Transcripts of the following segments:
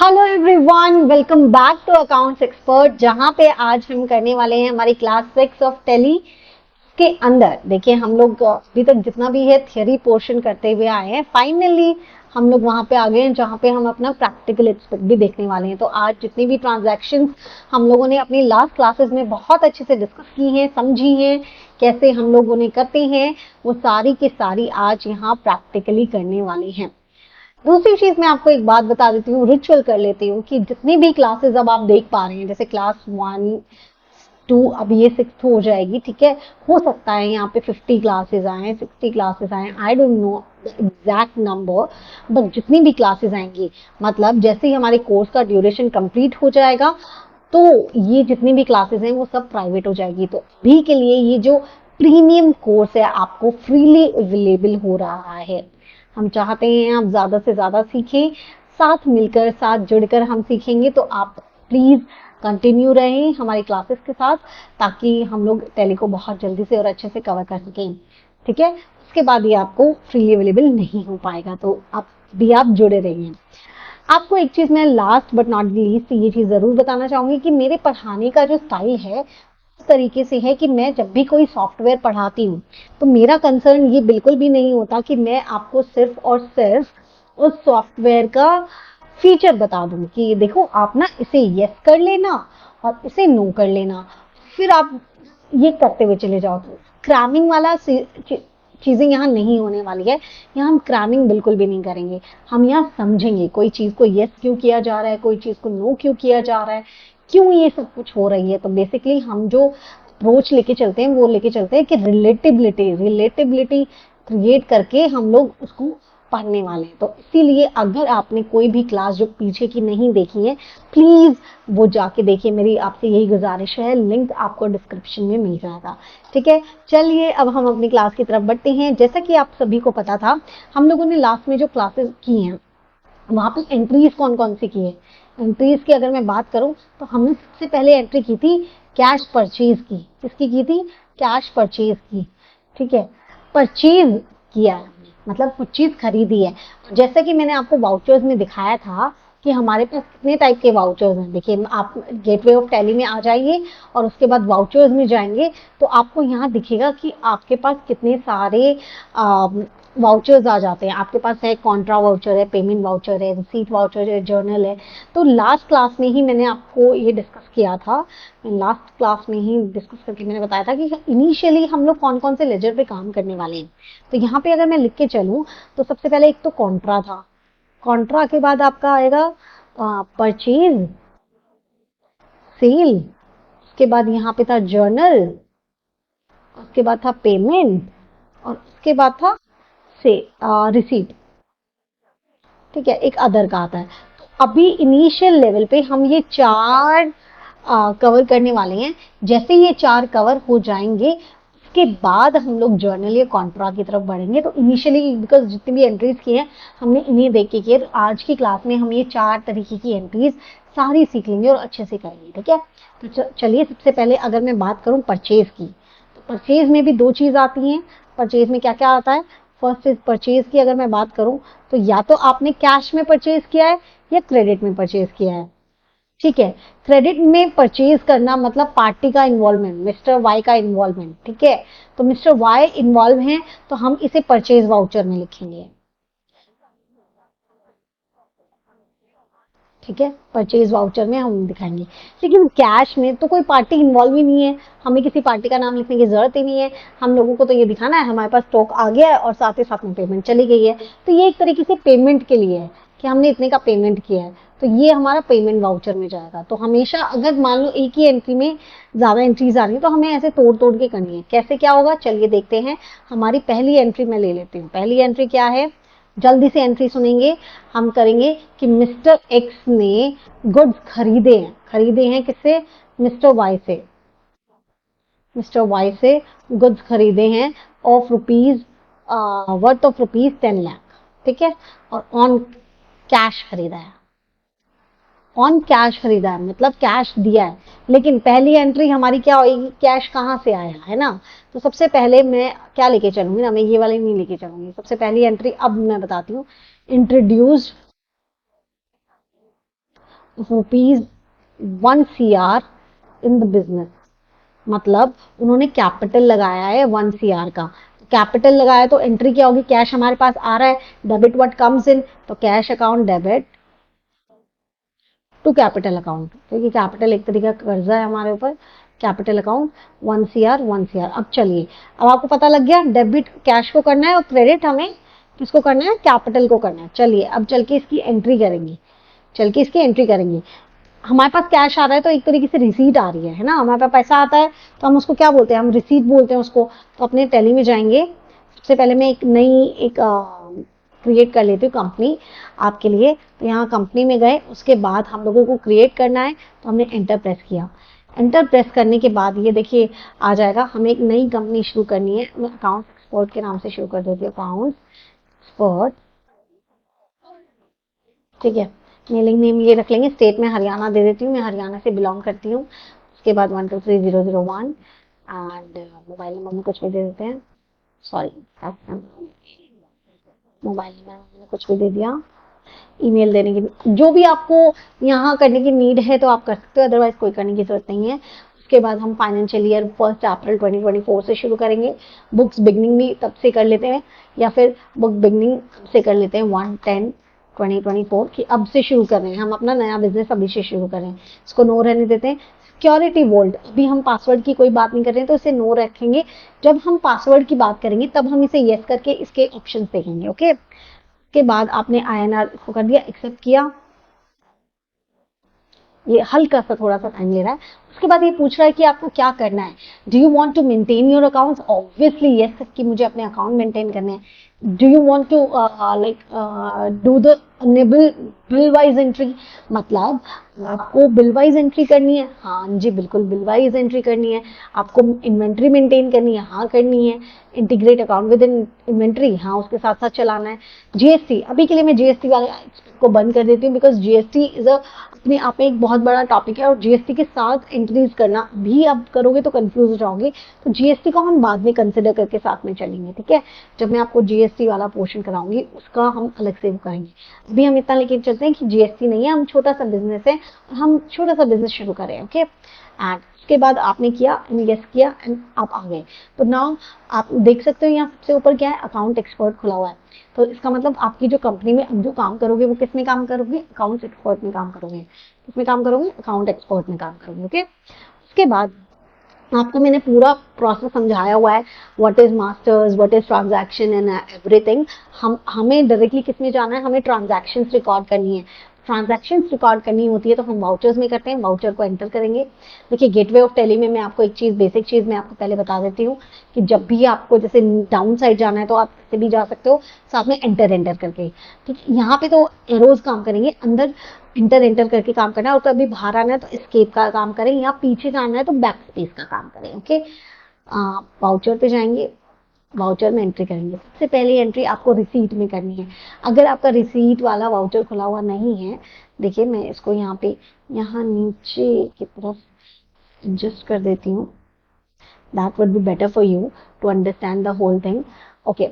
Hello everyone, welcome back to accounts expert, जहां पे आज हम करने वाले हैं हमारी क्लास 6 ऑफ टेली के अंदर। देखिए, हम लोग अभी तक जितना भी है थियरी पोर्शन करते हुए आए हैं। फाइनली हम लोग वहां पे आ गए हैं जहां पे हम अपना प्रैक्टिकल एस्पेक्ट भी देखने वाले हैं। तो आज जितनी भी ट्रांजैक्शंस हम लोगों ने अपनी लास्ट क्लासेस में बहुत अच्छे से डिस्कस की हैं, समझी हैं, कैसे हम लोग उन्हें करते हैं, वो सारी की सारी आज यहाँ प्रैक्टिकली करने वाले हैं। दूसरी चीज मैं आपको एक बात बता देती हूँ, रिचुअल कर लेती हूँ कि जितनी भी क्लासेस अब आप देख पा रहे हैं, जैसे क्लास 1 2 अब ये 6th हो जाएगी, ठीक है। हो सकता है यहाँ पे 50 क्लासेस आए, 60 क्लासेस आए, I don't know exact number, but जितनी भी क्लासेस आएंगी, मतलब जैसे ही हमारे कोर्स का ड्यूरेशन कंप्लीट हो जाएगा तो ये जितनी भी क्लासेस हैं वो सब प्राइवेट हो जाएगी। तो अभी के लिए ये जो प्रीमियम कोर्स है आपको फ्रीली अवेलेबल हो रहा है। हम चाहते हैं आप ज्यादा से ज्यादा सीखें, साथ मिलकर साथ जुड़कर हम सीखेंगे। तो आप प्लीज कंटिन्यू रहें हमारी क्लासेस के साथ, ताकि हम लोग टैली को बहुत जल्दी से और अच्छे से कवर कर सकें, ठीक है। उसके बाद ये आपको फ्रीली अवेलेबल नहीं हो पाएगा, तो आप जुड़े रहिए। आपको एक चीज मैं लास्ट बट नॉट लीस्ट ये चीज जरूर बताना चाहूंगी कि मेरे पढ़ाने का जो स्टाइल है उस तरीके से है कि मैं जब भी कोई सॉफ्टवेयर पढ़ाती हूँ तो मेरा कंसर्न ये बिल्कुल भी नहीं होता कि मैं आपको सिर्फ और सिर्फ उस सॉफ्टवेयर का फीचर बता दूं कि देखो आप ना इसे यस कर लेना और इसे नो कर लेना, फिर आप ये करते हुए चले जाओ। तो क्रैमिंग वाला चीजें यहाँ नहीं होने वाली है। यहाँ हम क्रैमिंग बिल्कुल भी नहीं करेंगे। हम यहाँ समझेंगे कोई चीज को यस क्यों किया जा रहा है, कोई चीज को नो क्यों किया जा रहा है, क्यों ये सब कुछ हो रही है। तो बेसिकली हम जो अप्रोच लेके चलते हैं वो लेके चलते हैं कि रिलेटिबिलिटी क्रिएट करके हम लोग उसको पढ़ने वाले हैं। तो इसीलिए अगर आपने कोई भी क्लास जो पीछे की नहीं देखी है, प्लीज वो जाके देखिए। मेरी आपसे यही गुजारिश है, लिंक आपको डिस्क्रिप्शन में मिल जाएगा, ठीक है। चलिए अब हम अपनी क्लास की तरफ बढ़ते हैं। जैसा कि आप सभी को पता था, हम लोगों ने लास्ट में जो क्लासेस की हैं वहां पे एंट्रीज कौन कौन सी की है। एंट्रीज की अगर मैं बात करूं तो हमने सबसे पहले एंट्री की थी कैश परचेज की। किसकी की थी? कैश परचेज की, ठीक है। परचेज किया है, मतलब कुछ चीज खरीदी है। जैसा कि मैंने आपको वाउचर्स में दिखाया था कि हमारे पास कितने टाइप के वाउचर्स हैं। देखिए, आप गेटवे ऑफ टैली में आ जाइए और उसके बाद वाउचर्स में जाएंगे तो आपको यहाँ दिखेगा कि आपके पास कितने सारे वाउचर्स आ जाते हैं। आपके पास है कॉन्ट्रा वाउचर है, पेमेंट वाउचर है, रिसीट वाउचर है, जर्नल है। तो लास्ट क्लास में ही मैंने आपको ये डिस्कस किया था, लास्ट क्लास में ही डिस्कस करके मैंने बताया था कि इनिशियली हम लोग कौन कौन से लेजर पे काम करने वाले हैं। तो यहाँ पे अगर मैं लिख के चलूं तो सबसे पहले एक तो कॉन्ट्रा था। कॉन्ट्रा के बाद आपका आएगा परचेज, सेल, उसके बाद यहाँ पे था जर्नल, उसके बाद था पेमेंट और उसके बाद था से रिसीट, ठीक है। एक अदर का आता है। तो अभी इनिशियल लेवल पे हम ये चार कवर करने वाले हैं। जैसे ये चार कवर हो जाएंगे उसके बाद हम लोग जर्नल या कॉन्ट्रा की तरफ बढ़ेंगे। तो इनिशियली बिकॉज जितनी भी एंट्रीज की हैं हमने इन्हें देख के किए, तो आज की क्लास में हम ये चार तरीके की एंट्रीज सारी सीख लेंगे और अच्छे से करेंगे, ठीक है। तो चलिए, सबसे पहले अगर मैं बात करूं परचेज की, तो परचेज में भी दो चीज आती हैं। परचेज में क्या क्या आता है? फर्स्ट इज परचेज की अगर मैं बात करूं तो या तो आपने कैश में परचेज किया है या क्रेडिट में परचेज किया है, ठीक है। क्रेडिट में परचेज करना मतलब पार्टी का इन्वॉल्वमेंट, मिस्टर वाई का इन्वॉल्वमेंट, ठीक है। तो मिस्टर वाई इन्वॉल्व हैं तो हम इसे परचेज वाउचर में लिखेंगे, ठीक है। परचेज वाउचर में हम दिखाएंगे। लेकिन कैश में तो कोई पार्टी इन्वॉल्व ही नहीं है, हमें किसी पार्टी का नाम लिखने की जरूरत ही नहीं है। हम लोगों को तो ये दिखाना है हमारे पास स्टॉक आ गया है और साथ ही साथ में पेमेंट चली गई है। तो ये एक तरीके से पेमेंट के लिए है कि हमने इतने का पेमेंट किया है, तो ये हमारा पेमेंट वाउचर में जाएगा। तो हमेशा अगर मान लो एक ही एंट्री में ज्यादा एंट्रीज आ रही है तो हमें ऐसे तोड़ तोड़ के करनी है। कैसे क्या होगा चलिए देखते हैं। हमारी पहली एंट्री मैं ले लेती हूँ। पहली एंट्री क्या है? जल्दी से एंट्री सुनेंगे। हम करेंगे कि मिस्टर एक्स ने गुड्स खरीदे हैं। खरीदे हैं किससे? मिस्टर वाई से। मिस्टर वाई से गुड्स खरीदे हैं of rupees, worth of rupees 10 lakh, ठीक है। और ऑन कैश खरीदा है। ऑन कैश खरीदा है मतलब कैश दिया है। लेकिन पहली एंट्री हमारी क्या होगी? कैश कहाँ से आया है ना। तो सबसे पहले मैं क्या लेके चलूंगी ना, मैं ये वाली नहीं लेके चलूंगी। सबसे पहली एंट्री अब मैं बताती हूँ, introduced ₹1 CR in the business, मतलब उन्होंने कैपिटल लगाया है 1 CR का। कैपिटल लगाया तो एंट्री क्या होगी, कैश हमारे पास आ रहा है, डेबिट व्हाट कम्स इन, तो cash account debit to capital account, क्योंकि कैपिटल एक तरीके का कर्जा है हमारे ऊपर। Capital account 1 CR। अब चलिए, अब आपको पता लग गया डेबिट कैश को करना है और क्रेडिट हमें किसको करना है, कैपिटल को करना है। चलिए अब चल के इसकी एंट्री करेंगे। हमारे पास कैश आ रहा है तो एक तरीके से रिसीट आ रही है ना, हमारे पास पैसा आता है तो हम उसको क्या बोलते हैं, हम रिसीट बोलते हैं उसको। तो अपने टैली में जाएंगे, सबसे पहले मैं एक क्रिएट कर लेती हूँ कंपनी आपके लिए। तो यहाँ कंपनी में गए, उसके बाद हम लोगों को क्रिएट करना है, तो हमने एंटर प्रेस किया। एंटर प्रेस करने के बाद ये देखिए आ जाएगा, हमें एक नई कंपनी शुरू करनी है। मैं अकाउंट एक्सपोर्ट के नाम से शुरू कर देती हूँ, अकाउंट एक्सपोर्ट, ठीक है। मेलिंग नेम ये रख लेंगे, स्टेट में हरियाणा दे देती हूँ, मैं हरियाणा से बिलोंग करती हूँ। उसके बाद 123001 एंड मोबाइल नंबर में कुछ भी दे देते हैं, सॉरी मोबाइल नंबर मैंने कुछ भी दे दिया। ईमेल देने की, जो भी आपको यहाँ करने की नीड है तो आप कर सकते हो, अदरवाइज कोई करने की जरूरत नहीं है। उसके बाद हम फाइनेंशियल ईयर 1 अप्रैल 2024 से शुरू करेंगे। बुक्स बिगनिंग भी तब से कर लेते हैं, या फिर बुक बिगनिंग से कर लेते हैं 1/10/2024 की अब से शुरू कर रहे हैं हम अपना नया बिजनेस, अभी से शुरू कर रहे हैं। इसको नो रहने देते हैं। सिक्योरिटी वोल्ट, अभी हम पासवर्ड की कोई बात नहीं कर रहे हैं तो इसे नो रखेंगे। जब हम पासवर्ड की बात करेंगे तब हम इसे यस करके इसके ऑप्शन देखेंगे, ओके। के बाद आपने INR इसको कर दिया, एक्सेप्ट किया। ये हल्का सा थोड़ा सा टाइम ले रहा है। उसके बाद ये पूछ रहा है कि आपको क्या करना है, do you want to maintain your accounts, obviously yes कि मुझे अपने अकाउंट मेंटेन करने हैं। Do you want to do the bill wise entry, मतलब आपको बिल वाइज एंट्री करनी है, हाँ जी बिल्कुल बिल वाइज एंट्री करनी है। आपको इन्वेंट्री मेंटेन करनी है, हाँ करनी है। इंटीग्रेट अकाउंट विद इन्वेंट्री, हाँ उसके साथ साथ चलाना है। GST, अभी के लिए मैं GST वाले को बंद कर देती हूँ, बिकॉज GST इज अपने आप में एक बहुत बड़ा टॉपिक है, और GST के साथ एंट्रीज करना भी आप करोगे तो कंफ्यूज हो जाओगे। तो GST को हम बाद में कंसिडर करके साथ में चलेंगे, ठीक है। जब मैं आपको GST वाला पोर्शन कराऊंगी उसका हम अलग से करेंगे। अभी हम इतना लेके चलते हैं कि GST नहीं है, हम छोटा सा बिजनेस है, हम छोटा सा बिजनेस शुरू करें, ओके। एंड उसके बाद आपने किया, यस किया एंड आप आ गए। तो नाउ आप देख सकते हो यहाँ सबसे ऊपर क्या है, अकाउंट एक्सपर्ट खुला हुआ है। तो इसका मतलब आपकी जो कंपनी में अब जो काम करोगे वो किस में काम करोगे, अकाउंट एक्सपर्ट में काम करोगे। किसमें काम करोगे, अकाउंट एक्सपर्ट में काम करोगे, ओके। उसके बाद आपको मैंने पूरा प्रोसेस समझाया हुआ है, what is masters, what is transaction and everything. हमें डायरेक्टली किस में जाना है, हमें ट्रांजैक्शंस रिकॉर्ड करनी है। ट्रांजैक्शंस रिकॉर्ड करनी होती है तो हम वाउचर्स में करते हैं, वाउचर को एंटर करेंगे। देखिए गेटवे ऑफ टैली में मैं आपको एक चीज, बेसिक चीज मैं आपको पहले बता देती हूँ कि जब भी आपको जैसे डाउन साइड जाना है तो आप इससे भी जा सकते हो, साथ में एंटर करके, ठीक है। यहाँ पे तो एरोज काम करेंगे, अंदर एंटर करके काम करना है, और तो अभी बाहर आना है तो एस्केप का काम करें, या पीछे जाना है तो बैक स्पेस का काम करें, ओके। वाउचर पे जाएंगे, वाउचर में एंट्री करेंगे। सबसे पहली एंट्री आपको रिसीट में करनी है। अगर आपका रिसीट वाला वाउचर खुला हुआ नहीं है, देखिए मैं इसको यहाँ पे यहाँ नीचे की तरफ एडजस्ट कर देती हूँ, that would be better for you to understand the whole thing, okay.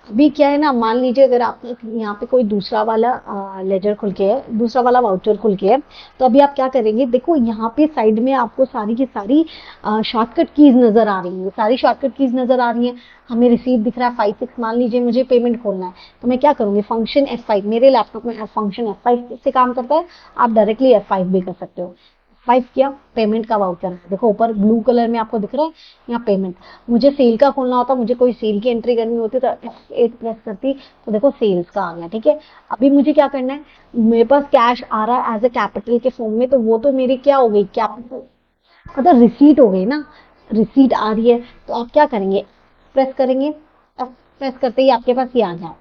अभी क्या है ना, मान लीजिए अगर आप यहाँ पे कोई दूसरा वाला लेजर खुल के है, दूसरा वाला वाउचर खुल के है, तो अभी आप क्या करेंगे, देखो यहाँ पे साइड में आपको सारी की सारी शॉर्टकट कीज नजर आ रही है, सारी शॉर्टकट कीज नजर आ रही है। हमें रिसीट दिख रहा है 5-6, मान लीजिए मुझे पेमेंट खोलना है, तो मैं क्या करूंगी, फंक्शन F5, मेरे लैपटॉप में फंक्शन F5 से काम करता है, आप डायरेक्टली F5 भी कर सकते हो। 5 किया, पेमेंट का वाउचर है, देखो ऊपर ब्लू कलर में आपको दिख रहा है यहाँ पेमेंट। मुझे सेल का खोलना होता, मुझे कोई सेल की एंट्री करनी होती तो F8 प्रेस करती, तो देखो सेल्स का आ गया, ठीक है। अभी मुझे क्या करना है, मेरे पास कैश आ रहा है एज ए कैपिटल के फॉर्म में, तो वो तो मेरी क्या हो गई, कैपिटल मतलब रिसीट हो गई ना, रिसीट आ रही है। तो आप क्या करेंगे, प्रेस करेंगे, प्रेस करते ही आपके पास ये आ जाए,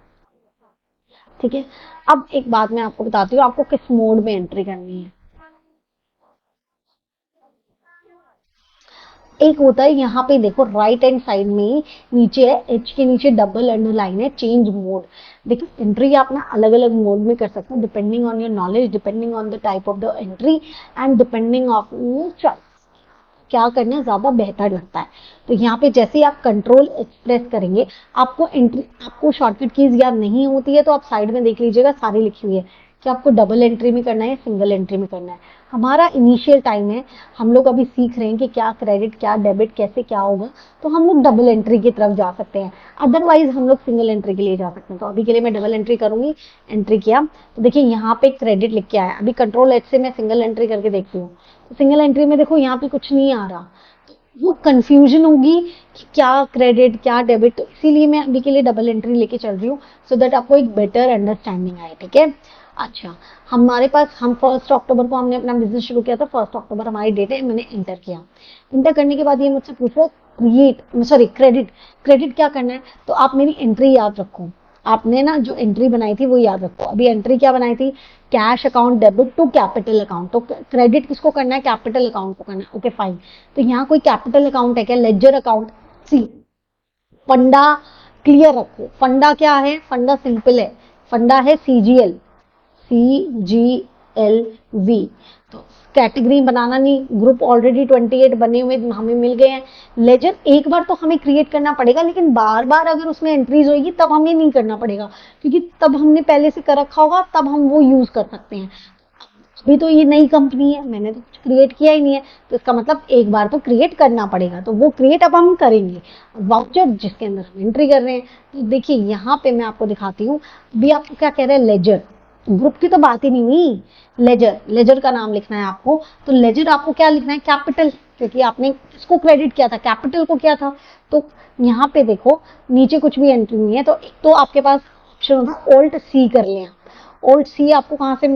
ठीक है। अब एक बात मैं आपको बताती हूँ, आपको किस मोड में एंट्री करनी है। एक होता है यहाँ पे देखो राइट हैंड साइड में नीचे है, एच के नीचे डबल अंडरलाइन है, चेंज मोड। देखो एंट्री आप ना अलग अलग मोड में कर सकते हो, depending on your knowledge, depending on the type of the entry and depending of choice, क्या करना ज्यादा बेहतर लगता है। तो यहाँ पे जैसे ही आप कंट्रोल एक्सप्रेस करेंगे, आपको एंट्री, आपको शॉर्टकट कीज याद नहीं होती है तो आप साइड में देख लीजिएगा, सारी लिखी हुई है कि आपको डबल एंट्री में करना है या सिंगल एंट्री में करना है। हमारा इनिशियल टाइम है, हम लोग अभी सीख रहे हैं कि क्या क्रेडिट क्या डेबिट कैसे क्या होगा, तो हम लोग डबल एंट्री की तरफ जा सकते हैं, अदरवाइज हम लोग सिंगल एंट्री के लिए जा सकते हैं। तो अभी के लिए मैं डबल एंट्री करूंगी। एंट्री किया तो देखिए यहाँ पे क्रेडिट लिख के आया। अभी कंट्रोल एच से मैं सिंगल एंट्री करके देखती हूँ, तो सिंगल एंट्री में देखो यहाँ पे कुछ नहीं आ रहा, वो कंफ्यूजन होगी कि क्या क्रेडिट क्या डेबिट। तो इसीलिए मैं अभी के लिए डबल एंट्री लेके चल रही हूँ, सो दैट आपको एक बेटर अंडरस्टैंडिंग आए। ठीक है, अच्छा हमारे पास हम 1 अक्टूबर को हमने अपना बिजनेस शुरू किया था। 1 अक्टूबर हमारी डेट है, मैंने इंटर किया। इंटर करने के बाद ये मुझसे पूछो क्रेडिट क्रेडिट क्या करना है, तो आप मेरी एंट्री याद रखो। आपने ना जो एंट्री बनाई थी वो याद रखो। अभी एंट्री क्या बनाई थी, cash account debit to capital account. तो क्रेडिट किसको करना है, कैपिटल अकाउंट को करना है। ओके फाइन, तो यहाँ कोई कैपिटल अकाउंट है क्या, लेजर अकाउंट। सी फंडा क्लियर रखो, फंडा क्या है, फंडा सिंपल है, फंडा है सीजीएल, CGLV। तो कैटेगरी बनाना नहीं, ग्रुप ऑलरेडी 28 बने हुए हमें मिल गए हैं। लेजर एक बार तो हमें क्रिएट करना पड़ेगा, लेकिन बार बार अगर उसमें एंट्रीज होगी तब हमें नहीं करना पड़ेगा, क्योंकि तब हमने पहले से कर रखा होगा, तब हम वो यूज कर सकते हैं। अभी तो ये नई कंपनी है, मैंने तो कुछ क्रिएट किया ही नहीं है, तो इसका मतलब एक बार तो क्रिएट करना पड़ेगा, तो वो क्रिएट अब हम करेंगे। वाउचर जिसके अंदर हम एंट्री कर रहे हैं, तो देखिए यहाँ पे मैं आपको दिखाती हूँ। अभी आपको क्या कह रहे हैं, लेजर, ग्रुप की तो बात ही नहीं हुई। लेजर, लेजर का नाम लिखना है आपको। तो लेजर आपको क्या लिखना है, कैपिटल, क्योंकि आपने किसको क्रेडिट किया था, कैपिटल को किया था। तो यहाँ पे देखो नीचे कुछ भी एंट्री नहीं है, तो एक तो आपके पास ऑप्शन होगा ओल्ट सी कर लें। ओल्ट सी आपको कहाँ से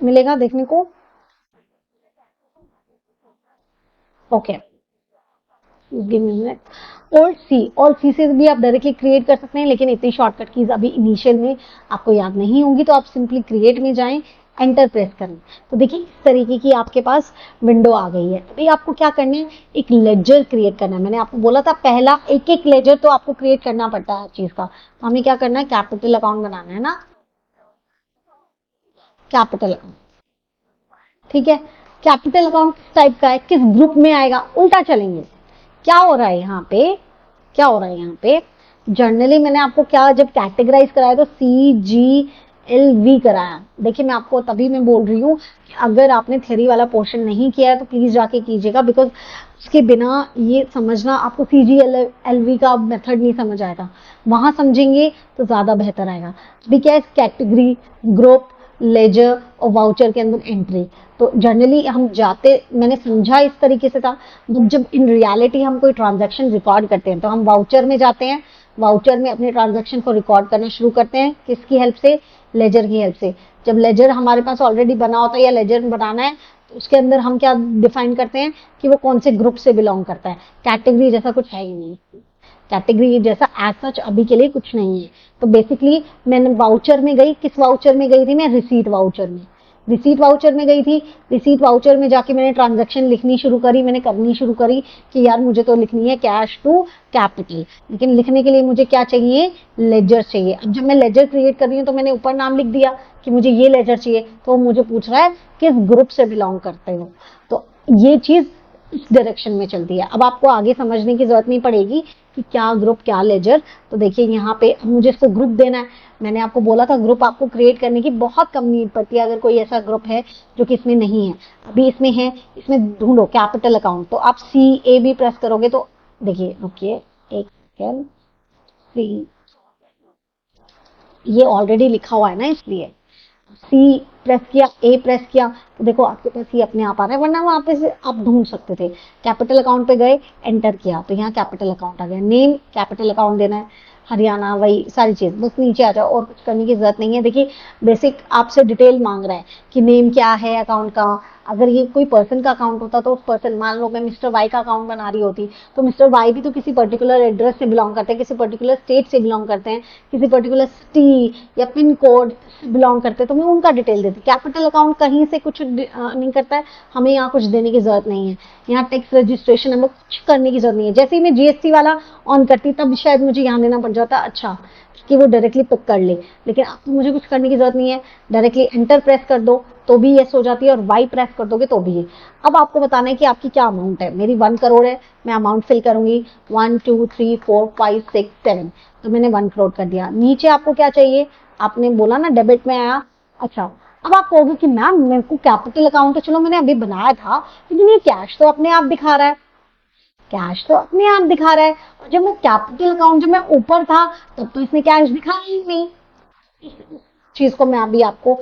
मिलेगा देखने को, ओके ओल्ड सी से भी आप डायरेक्टली क्रिएट कर सकते हैं, लेकिन इतनी शॉर्टकट कीज अभी इनिशियल में आपको याद नहीं होंगी, तो आप सिंपली क्रिएट में जाएं, एंटर प्रेस करें। तो देखिए इस तरीके की आपके पास विंडो आ गई है। अभी आपको क्या करना है, एक लेजर क्रिएट करना है। मैंने आपको बोला था पहला एक एक लेजर तो आपको क्रिएट करना पड़ता है हर चीज का। तो हमें क्या करना है, कैपिटल अकाउंट बनाना है ना, कैपिटल अकाउंट। ठीक है, कैपिटल अकाउंट किस टाइप का है, किस ग्रुप में आएगा, उल्टा चलेंगे। क्या हो रहा है यहाँ पे, क्या हो रहा है यहाँ पे, जनरली मैंने आपको क्या जब कैटेगराइज कराया तो CGLV कराया। देखिए मैं आपको तभी मैं बोल रही हूँ कि अगर आपने थ्योरी वाला पोर्शन नहीं किया है तो प्लीज जाके कीजिएगा, बिकॉज उसके बिना ये समझना आपको CGLV का मेथड नहीं समझ आएगा। वहां समझेंगे तो ज्यादा बेहतर आएगा। अभी क्या है, कैटेगरी, ग्रुप, लेजर और वाउचर के अंदर एंट्री। तो जनरली हम जाते, मैंने समझा इस तरीके से था, जब इन रियलिटी हम कोई ट्रांजैक्शन रिकॉर्ड करते हैं तो हम वाउचर में जाते हैं, वाउचर में अपने ट्रांजैक्शन को रिकॉर्ड करना शुरू करते हैं, किसकी हेल्प से, लेजर की हेल्प से। जब लेजर हमारे पास ऑलरेडी बना होता है या लेजर बनाना है, तो उसके अंदर हम क्या डिफाइन करते हैं कि वो कौन से ग्रुप से बिलोंग करता है। कैटेगरी जैसा कुछ है ही नहीं, कैटेगरी जैसा एज सच अभी के लिए कुछ नहीं है। तो बेसिकली मैंने वाउचर में गई, किस वाउचर में गई थी मैं, रिसीट वाउचर में, रिसीट वाउचर में गई थी। रिसीट वाउचर में जाके मैंने ट्रांजैक्शन लिखनी शुरू करी, मैंने करनी शुरू करी कि यार मुझे तो लिखनी है कैश टू कैपिटल, लेकिन लिखने के लिए मुझे क्या चाहिए, लेजर चाहिए। अब जब मैं लेजर क्रिएट कर रही हूँ तो मैंने ऊपर नाम लिख दिया कि मुझे ये लेजर चाहिए, तो मुझे पूछ रहा है किस ग्रुप से बिलोंग करते हो। तो ये चीज इस डायरेक्शन में चलती है। अब आपको आगे समझने की जरूरत नहीं पड़ेगी कि क्या ग्रुप क्या लेजर। तो देखिए यहाँ पे मुझे इसको ग्रुप देना है। मैंने आपको बोला था ग्रुप आपको क्रिएट करने की बहुत कम नीड पड़ती है, अगर कोई ऐसा ग्रुप है जो कि इसमें नहीं है। अभी इसमें है, इसमें ढूंढो कैपिटल अकाउंट, तो आप CAB प्रेस करोगे तो देखिए, रुकिए एक सेकेंड, सी, ये ऑलरेडी लिखा हुआ है ना, इसलिए सी प्रेस किया, ए प्रेस किया, तो देखो आपके पास ये अपने आप आ रहा है, वरना वहां पे से आप ढूंढ सकते थे। कैपिटल अकाउंट पे गए, एंटर किया, तो यहाँ कैपिटल अकाउंट आ गया। नेम कैपिटल अकाउंट देना है, हरियाणा, वही सारी चीज, बस नीचे आ जाओ, और कुछ करने की जरूरत नहीं है। देखिए बेसिक आपसे डिटेल मांग रहा है कि नेम क्या है अकाउंट का। अगर ये कोई पर्सन का अकाउंट होता तो उस पर्सन, मान लो मैं मिस्टर वाई का अकाउंट बना रही होती, तो मिस्टर वाई भी तो किसी पर्टिकुलर एड्रेस से बिलोंग करते हैं, किसी पर्टिकुलर स्टेट से बिलोंग करते हैं, किसी पर्टिकुलर सिटी या पिन कोड से बिलोंग करते हैं, तो मैं उनका डिटेल देती। कैपिटल अकाउंट कहीं से कुछ नहीं करता है, हमें यहाँ कुछ देने की जरूरत नहीं है। यहाँ टैक्स रजिस्ट्रेशन हमें कुछ करने की जरूरत नहीं है। जैसे ही मैं GST वाला ऑन करती तब शायद मुझे यहाँ देना पड़ जाता, अच्छा कि वो डायरेक्टली पिक कर ले, लेकिन अब तो मुझे कुछ करने की जरूरत नहीं है। डायरेक्टली एंटर प्रेस कर दो तो भी यस हो जाती है, और वाई प्रेस कर दोगे तो भी है। अब आपको बताना है कि आपकी क्या अमाउंट है। मेरी 1 करोड़ है, मैं अमाउंट फिल करूंगी 1 2 3 4 5 6 7, तो मैंने 1 करोड़ कर दिया। नीचे आपको क्या चाहिए, आपने बोला ना डेबिट में आया, अच्छा अब आप कहोगे कि मैम मेरे को कैपिटल अकाउंट तो चलो मैंने अभी बनाया था, लेकिन ये कैश तो अपने आप दिखा रहा है, कैश तो अपने आप दिखा रहा है। और जब मैं कैपिटल अकाउंट, जब मैं ऊपर था तब तो इसने कैश दिखाया ही नहीं। इस चीज को मैं अभी आपको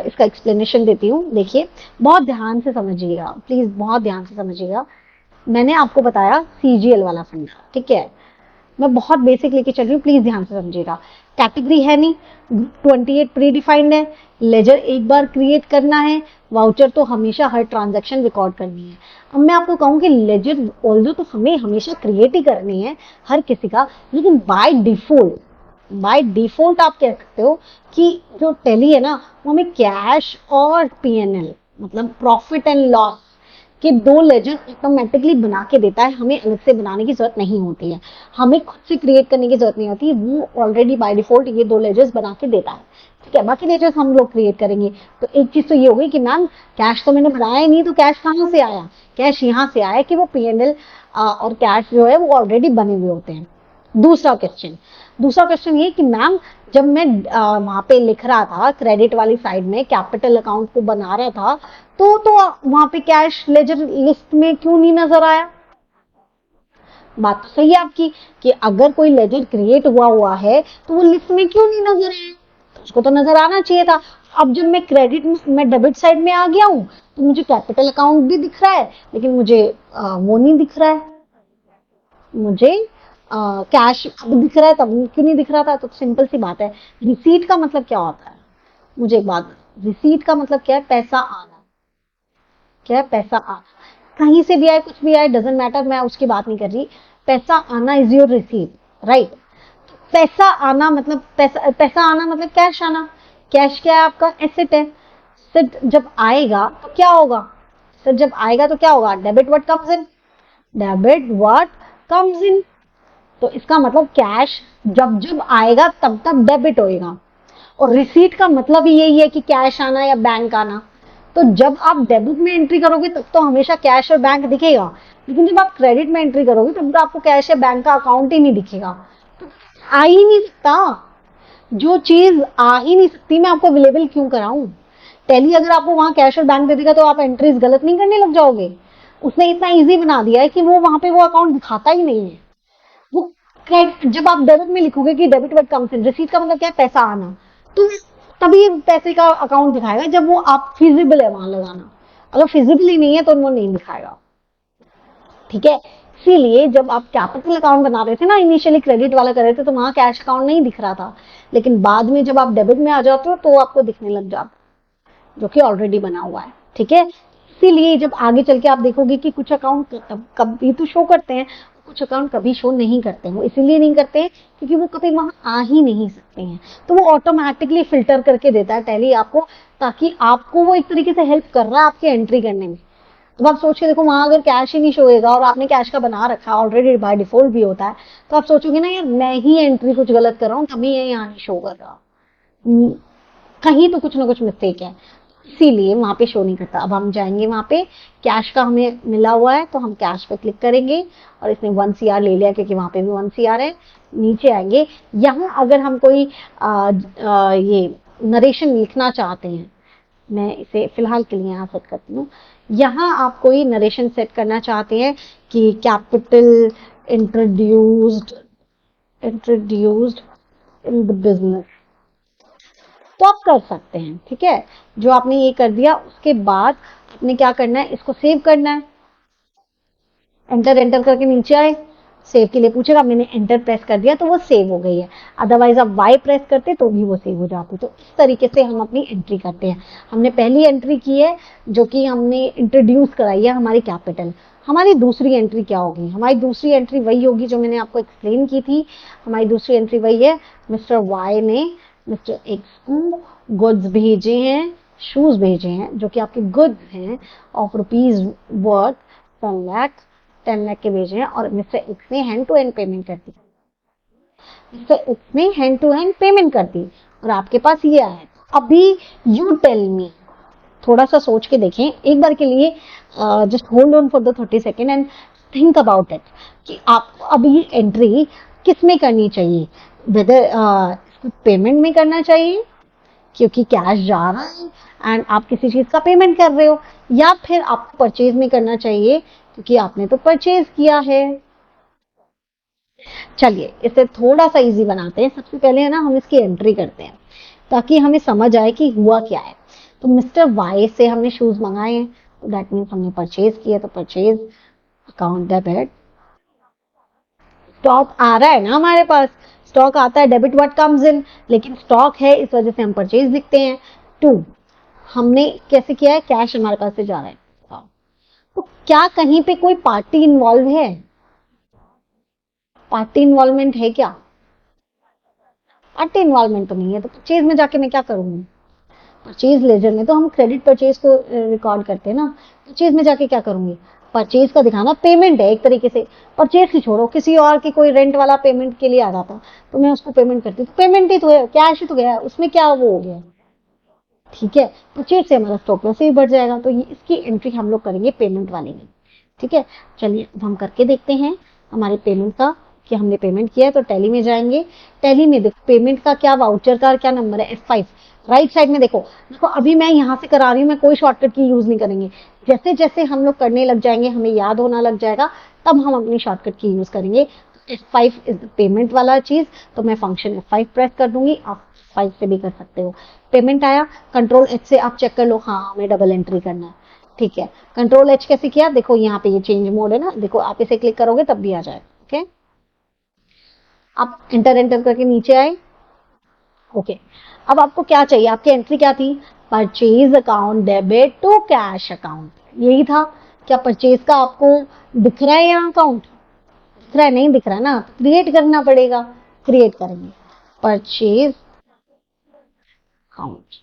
इसका एक्सप्लेनेशन देती हूँ। देखिए बहुत ध्यान से समझिएगा, प्लीज बहुत ध्यान से समझिएगा। मैंने आपको बताया सीजीएल वाला फंडा, ठीक है, मैं बहुत बेसिक लेके चल रही हूँ, प्लीज ध्यान से समझिएगा। कैटेगरी है नहीं, 28 प्री डिफाइंड है, लेजर एक बार क्रिएट करना है, वाउचर तो हमेशा हर ट्रांजैक्शन रिकॉर्ड करनी है। अब मैं आपको कहूँ कि लेजर ऑल्दो तो हमें हमेशा क्रिएट ही करनी है हर किसी का, लेकिन बाय डिफॉल्ट आप कह सकते हो कि जो टैली है ना वो हमें कैश और पीएनएल मतलब प्रॉफिट एंड लॉस कि दो लेजर ऑटोमेटिकली बना के देता है, हमें अलग से बनाने की जरूरत नहीं होती है, हमें खुद से क्रिएट करने की जरूरत नहीं होती है, वो ऑलरेडी बाय डिफॉल्ट ये दो लेजर्स बना के देता है, ठीक है। बाकी लेजर्स हम लोग क्रिएट करेंगे। तो एक चीज तो ये हो गई कि मैम कैश तो मैंने बनाया ही नहीं, तो कैश कहाँ से आया? कैश यहाँ से आया कि वो पीएनएल और कैश जो है वो ऑलरेडी बने हुए होते हैं। दूसरा क्वेश्चन ये कि मैम जब मैं वहां पे लिख रहा था क्रेडिट वाली साइड में कैपिटल अकाउंट को बना रहा था तो वहां पे कैश लेजर लिस्ट में क्यों नहीं नजर आया? बात तो सही है आपकी कि अगर कोई लेजर क्रिएट हुआ है तो वो लिस्ट में क्यों नहीं नजर आया? तो उसको तो नजर आना चाहिए था। अब जब मैं मैं डेबिट साइड में आ गया हूं तो मुझे कैपिटल अकाउंट भी दिख रहा है, लेकिन मुझे वो नहीं दिख रहा है, मुझे कैश अब दिख रहा है, तब क्यों नहीं दिख रहा था? तो सिंपल सी बात है, रिसीट का मतलब क्या होता है? मुझे एक बात, रिसीट का मतलब क्या है? पैसा आना। क्या है? पैसा आना। कहीं से भी आए, कुछ भी आए, डजेंट मैटर, मैं उसकी बात नहीं कर रही। पैसा आना इज योर रिसीट, राइट? पैसा आना मतलब पैसा आना मतलब कैश आना। कैश क्या है? आपका एसेट है। एसेट जब आएगा तो क्या होगा? सर जब आएगा तो क्या होगा? Debit what comes in, debit what comes in. तो इसका मतलब कैश जब जब आएगा तब तब डेबिट होएगा। और रिसीट का मतलब ही यही है कि कैश आना या बैंक आना। तो जब आप डेबिट में एंट्री करोगे तब तो हमेशा कैश और बैंक दिखेगा, लेकिन जब आप क्रेडिट में एंट्री करोगे तब तो आपको कैश या बैंक का अकाउंट ही नहीं दिखेगा। तो आ ही नहीं सकता, जो चीज आ ही नहीं सकती मैं आपको अवेलेबल क्यों कराऊं? टैली अगर आपको वहां कैश और बैंक दे देगा तो आप एंट्रीज गलत नहीं करने लग जाओगे? उसने इतना इजी बना दिया है कि वो वहां पे वो अकाउंट दिखाता ही नहीं है। वो जब आप डेबिट में लिखोगे कि debit what comes in, receipt का मतलब क्या है? पैसा आना, तो तभी पैसे का अकाउंट दिखाएगा जब वो आप फिजिबल है वहां लगाना। अगर फिजिबल ही नहीं है तो वो नहीं दिखाएगा, ठीक है। इसीलिए जब आप कैपिटल अकाउंट बना रहे थे ना, इनिशियली क्रेडिट वाला कर रहे थे, तो वहां कैश अकाउंट नहीं दिख रहा था, लेकिन बाद में जब आप डेबिट में आ जाते हो तो आपको दिखने लग जाता, जो कि ऑलरेडी बना हुआ है, ठीक है। इसीलिए जब आगे चल के आप देखोगे कि कुछ अकाउंट कभी तो शो करते हैं, कुछ अकाउंट कभी शो नहीं करते हैं। वो इसीलिए नहीं करते हैं क्योंकि वो कभी वहां आ ही नहीं सकते हैं, तो वो ऑटोमेटिकली फिल्टर करके देता है टैली आपको, ताकि आपको वो एक तरीके से हेल्प कर रहा है आपके एंट्री करने में। तो आप सोच के देखो, वहां अगर कैश ही नहीं शो होगा और आपने कैश का बना रखा ऑलरेडी, बाय डिफॉल्ट भी होता है, तो आप सोचोगे ना यार मैं ही एंट्री कुछ गलत कर रहा हूँ तभी ये यहाँ नहीं शो कर रहा, कहीं तो कुछ ना कुछ मिस्टेक है, इसीलिए वहां पे शो नहीं करता। अब हम जाएंगे वहां पे, कैश का हमें मिला हुआ है तो हम कैश पे क्लिक करेंगे, और इसने 1 CR ले लिया क्योंकि वहां पे भी 1 CR है। नीचे आएंगे, यहाँ अगर हम कोई ये नरेशन लिखना चाहते हैं, मैं इसे फिलहाल के लिए यहाँ सेट करती हूँ। यहाँ आप कोई नरेशन सेट करना चाहते हैं कि capital introduced in the business, तो आप कर सकते हैं, ठीक है। जो आपने ये कर दिया, उसके बाद आपने क्या करना है, इसको सेव करना है। एंटर करके नीचे आए, सेव के लिए पूछेगा, मैंने एंटर प्रेस कर दिया तो वो सेव हो गई है। अदरवाइज आप वाई प्रेस करते तो भी वो सेव हो जाती। तो इस तरीके से हम अपनी एंट्री करते हैं। हमने पहली एंट्री की है जो कि हमने इंट्रोड्यूस कराई है हमारी कैपिटल। हमारी दूसरी एंट्री क्या होगी? हमारी दूसरी एंट्री वही होगी जो मैंने आपको एक्सप्लेन की थी। हमारी दूसरी एंट्री वही है, मिस्टर वाई ने मिस्टर एक्स को गुड्स भेजे हैं, शूज भेजे हैं, जो कि आपके गुड्स हैं ऑफ रुपीज वर्थ 10 लाख के भेजे हैं, और मिस्टर एक्स ने हैंड टू हैंड पेमेंट कर दी। मिस्टर एक्स ने हैंड टू हैंड पेमेंट कर दी और आपके पास ये आया। अभी यू टेल मी, थोड़ा सा सोच के देखें एक बार के लिए, just hold on for the 30 second and think about it कि आपको अब ये एंट्री किस में करनी चाहिए, वेदर पेमेंट में करना चाहिए क्योंकि कैश जा रहा है एंड आप किसी चीज का पेमेंट कर रहे हो, या फिर आपको परचेज में करना चाहिए क्योंकि आपने तो परचेज किया है। चलिए इसे थोड़ा सा इजी बनाते हैं। सबसे पहले है ना हम इसकी एंट्री करते हैं ताकि हमें समझ आए कि हुआ क्या है। तो मिस्टर वाई से हमने शूज मंगाए हैं, तो दैट मीन्स हमने परचेज किया, तो परचेज अकाउंट डेबिट। स्टॉक आ रहा है ना हमारे पास, स्टॉक आता है, डेबिट व्हाट कम्स इन, लेकिन स्टॉक है इस वजह से हम परचेज लिखते हैं। टू, हमने कैसे किया है, कैश हमारे पास से जा रहा है। तो क्या कहीं पे कोई पार्टी इन्वॉल्व है, पार्टी इन्वॉल्वमेंट है क्या? पार्टी इन्वॉल्वमेंट तो नहीं है, तो परचेज में जाके मैं क्या करूंगी? परचेज लेजर में तो हम क्रेडिट परचेज को रिकॉर्ड करते हैं ना, परचेज में जाके क्या करूंगी? परचेज का दिखाना पेमेंट है एक तरीके से। परचेज की छोड़ो, किसी और की कोई रेंट वाला पेमेंट के लिए आ जाता तो मैं उसको पेमेंट करती, तो पेमेंट ही तो है, कैश ही तो गया, उसमें क्या वो हो गया। ठीक है, परचेज से हमारा स्टॉक वैसे ही बढ़ जाएगा, तो ये इसकी एंट्री हम लोग करेंगे पेमेंट वाले में। ठीक है, चलिए अब हम करके देखते हैं हमारे पेमेंट का कि हमने पेमेंट किया है। तो टैली में जाएंगे, टैली में देखो पेमेंट का क्या, वाउचर का क्या नंबर है, F5। राइट साइड में देखो, देखो अभी मैं यहाँ से करा रही हूँ, मैं कोई शॉर्टकट की यूज नहीं करेंगे। जैसे जैसे हम लोग करने लग जाएंगे, हमें याद होना लग जाएगा, तब हम अपनी शॉर्टकट की यूज करेंगे। F5 इज पेमेंट वाला चीज, तो मैं फंक्शन F5 प्रेस कर दूंगी, आप 5 से भी कर सकते हो। पेमेंट आया, कंट्रोल H से आप चेक कर लो, हाँ हमें डबल एंट्री करना है। ठीक है, कंट्रोल H कैसे किया, देखो यहाँ पे ये चेंज मोड है ना, देखो आप इसे क्लिक करोगे तब भी आ जाए। ओके, आप एंटर एंटर करके नीचे आए। ओके, अब आपको क्या चाहिए, आपकी एंट्री क्या थी, purchase account debit to cash account, यही था। क्या परचेज का आपको दिख रहा है यहाँ अकाउंट? दिख रहा है? नहीं दिख रहा है ना, क्रिएट करना पड़ेगा, क्रिएट करेंगे परचेज अकाउंट।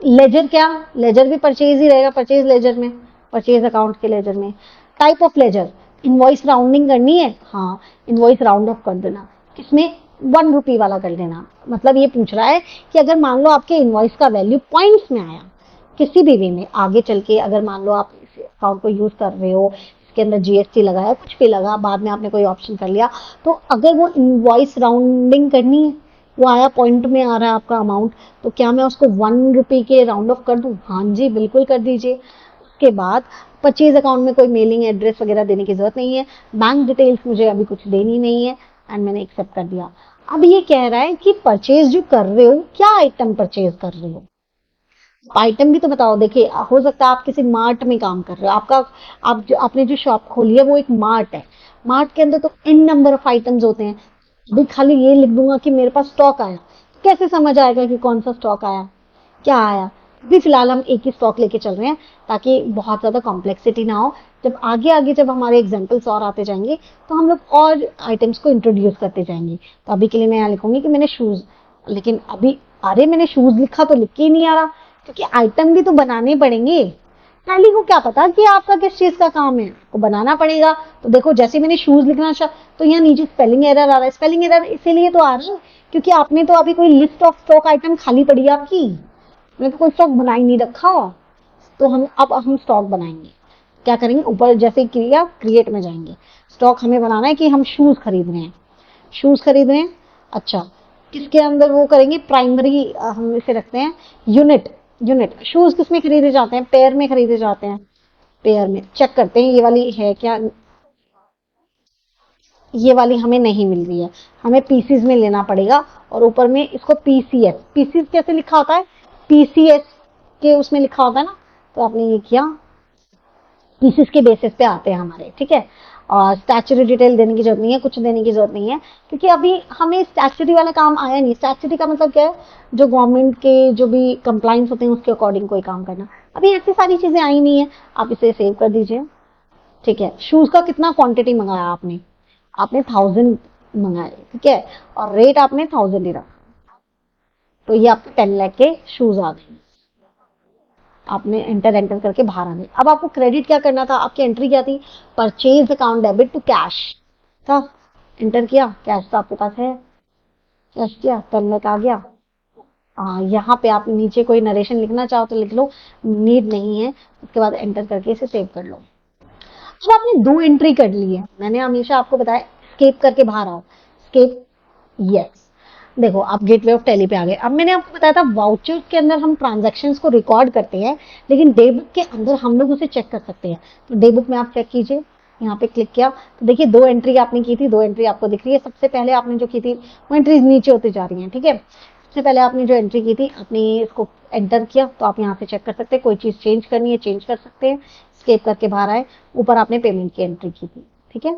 लेजर, क्या लेजर भी परचेज ही रहेगा, परचेज लेजर में, परचेज अकाउंट के लेजर में। Type of ledger, invoice rounding करनी है, हाँ इनवॉइस राउंड अप कर देना, किसमें, 1 रुपी वाला कर देना। मतलब ये पूछ रहा है कि अगर मान लो आपके इनवॉइस का वैल्यू पॉइंट्स में आया, किसी भी वे में आगे चल के, अगर मान लो आप इस अकाउंट को यूज कर रहे हो, इसके अंदर जीएसटी लगाया, कुछ भी लगा, बाद में आपने कोई ऑप्शन कर लिया, तो अगर वो इनवॉइस राउंडिंग करनी है, वो आया पॉइंट में आ रहा है आपका अमाउंट, तो क्या मैं उसको 1 रुपी के राउंड ऑफ कर दूं? हाँ जी बिल्कुल कर दीजिए। उसके बाद परचेज अकाउंट में कोई मेलिंग एड्रेस वगैरह देने की जरूरत नहीं है, बैंक डिटेल्स मुझे अभी कुछ देनी नहीं है, एंड मैंने एक्सेप्ट कर दिया। अब ये कह रहा है कि परचेज जो कर रहे हो, क्या आइटम परचेज कर रहे हो, आइटम भी तो बताओ। देखिए हो सकता है आप किसी मार्ट में काम कर रहे हो, आपका आपने जो शॉप खोली है वो एक मार्ट है, मार्ट के अंदर तो इन नंबर ऑफ आइटम्स होते हैं। अभी खाली ये लिख दूंगा कि मेरे पास स्टॉक आया, तो कैसे समझ आएगा कि कौन सा स्टॉक आया, क्या आया? अभी फिलहाल हम एक ही स्टॉक लेके चल रहे हैं ताकि बहुत ज्यादा कॉम्प्लेक्सिटी ना हो। जब आगे आगे जब हमारे एग्जाम्पल्स और आते जाएंगे तो हम लोग और आइटम्स को इंट्रोड्यूस करते जाएंगे। तो अभी के लिए मैं यहाँ लिखूंगी कि मैंने शूज, लेकिन अभी अरे मैंने शूज लिखा तो लिख के ही नहीं आ रहा, क्योंकि आइटम भी तो बनाने पड़ेंगे। टैली को क्या पता कि आपका किस चीज का काम है, आपको बनाना पड़ेगा। तो देखो जैसे मैंने शूज लिखना चाहा, तो यहाँ नीचे स्पेलिंग एरर आ रहा है। स्पेलिंग एरर इसीलिए तो आ रहा है क्योंकि आपने तो अभी कोई लिस्ट ऑफ स्टॉक आइटम खाली पड़ी है आपकी, मैंने तो कोई स्टॉक बना ही नहीं रखा। तो हम स्टॉक बनाएंगे, क्या करेंगे, ऊपर जैसे क्रिया क्रिएट में जाएंगे, स्टॉक हमें बनाना है कि हम शूज खरीद रहे हैं, शूज खरीद रहे हैं। अच्छा, किसके अंदर वो करेंगे, प्राइमरी हम इसे रखते हैं यूनिट, यूनिट शूज किस में खरीदे जाते हैं, पेयर में खरीदे जाते हैं, पेयर में चेक करते हैं ये वाली है क्या, ये वाली हमें नहीं मिल रही है, हमें पीसीज में लेना पड़ेगा। और ऊपर में इसको पीसीएस, पीसीज कैसे लिखा होता है, पीसीएस के उसमें लिखा होता है ना, तो आपने ये किया, पीसेस के बेसिस पे आते हैं हमारे। ठीक है, और स्टैचुरी डिटेल देने की जरूरत नहीं है, कुछ देने की जरूरत नहीं है, क्योंकि अभी हमें स्टैचुरी वाला काम आया नहीं। स्टैचुरी का मतलब क्या है, जो गवर्नमेंट के जो भी कंप्लाइंस होते हैं उसके अकॉर्डिंग कोई काम करना, अभी ऐसी सारी चीजें आई नहीं है। आप इसे सेव कर दीजिए। ठीक है, शूज का कितना क्वांटिटी मंगाया आपने, आपने 1000 मंगाए, ठीक है, और रेट आपने 1000 ही रखा, तो ये आपके 10 लाख के शूज आ गए। आपने एंटर एंटर करके बाहर आ गए। अब आपको क्रेडिट क्या करना था, आपकी एंट्री क्या थी, purchase account debit to cash था, एंटर किया, कैश तो आपके पास है, कैश किया, 10 लाख आ गया। यहाँ पे आप नीचे कोई नरेशन लिखना चाहो तो लिख लो, नीड नहीं है, उसके बाद एंटर करके इसे सेव कर लो। अब आपने 2 एंट्री कर ली है, मैंने हमेशा आपको बताया स्केप करके बाहर आओ, स्केप, यस। देखो आप गेटवे ऑफ टैली पे आ गए। अब मैंने आपको बताया था वाउचर के अंदर हम ट्रांजैक्शंस को रिकॉर्ड करते हैं, लेकिन डे बुक के अंदर हम लोग उसे चेक कर सकते हैं। तो डे बुक में आप चेक कीजिए, यहाँ पे क्लिक किया तो देखिए 2 एंट्री आपने की थी, 2 एंट्री आपको दिख रही है। सबसे पहले आपने जो की थी वो एंट्रीज नीचे होती जा रही हैं, ठीक है। सबसे पहले आपने जो एंट्री की थी आपने इसको एंटर किया, तो आप यहाँ से चेक कर सकते हैं, कोई चीज चेंज करनी है चेंज कर सकते हैं। स्केप करके बाहर आए, ऊपर आपने पेमेंट की एंट्री की थी, ठीक है।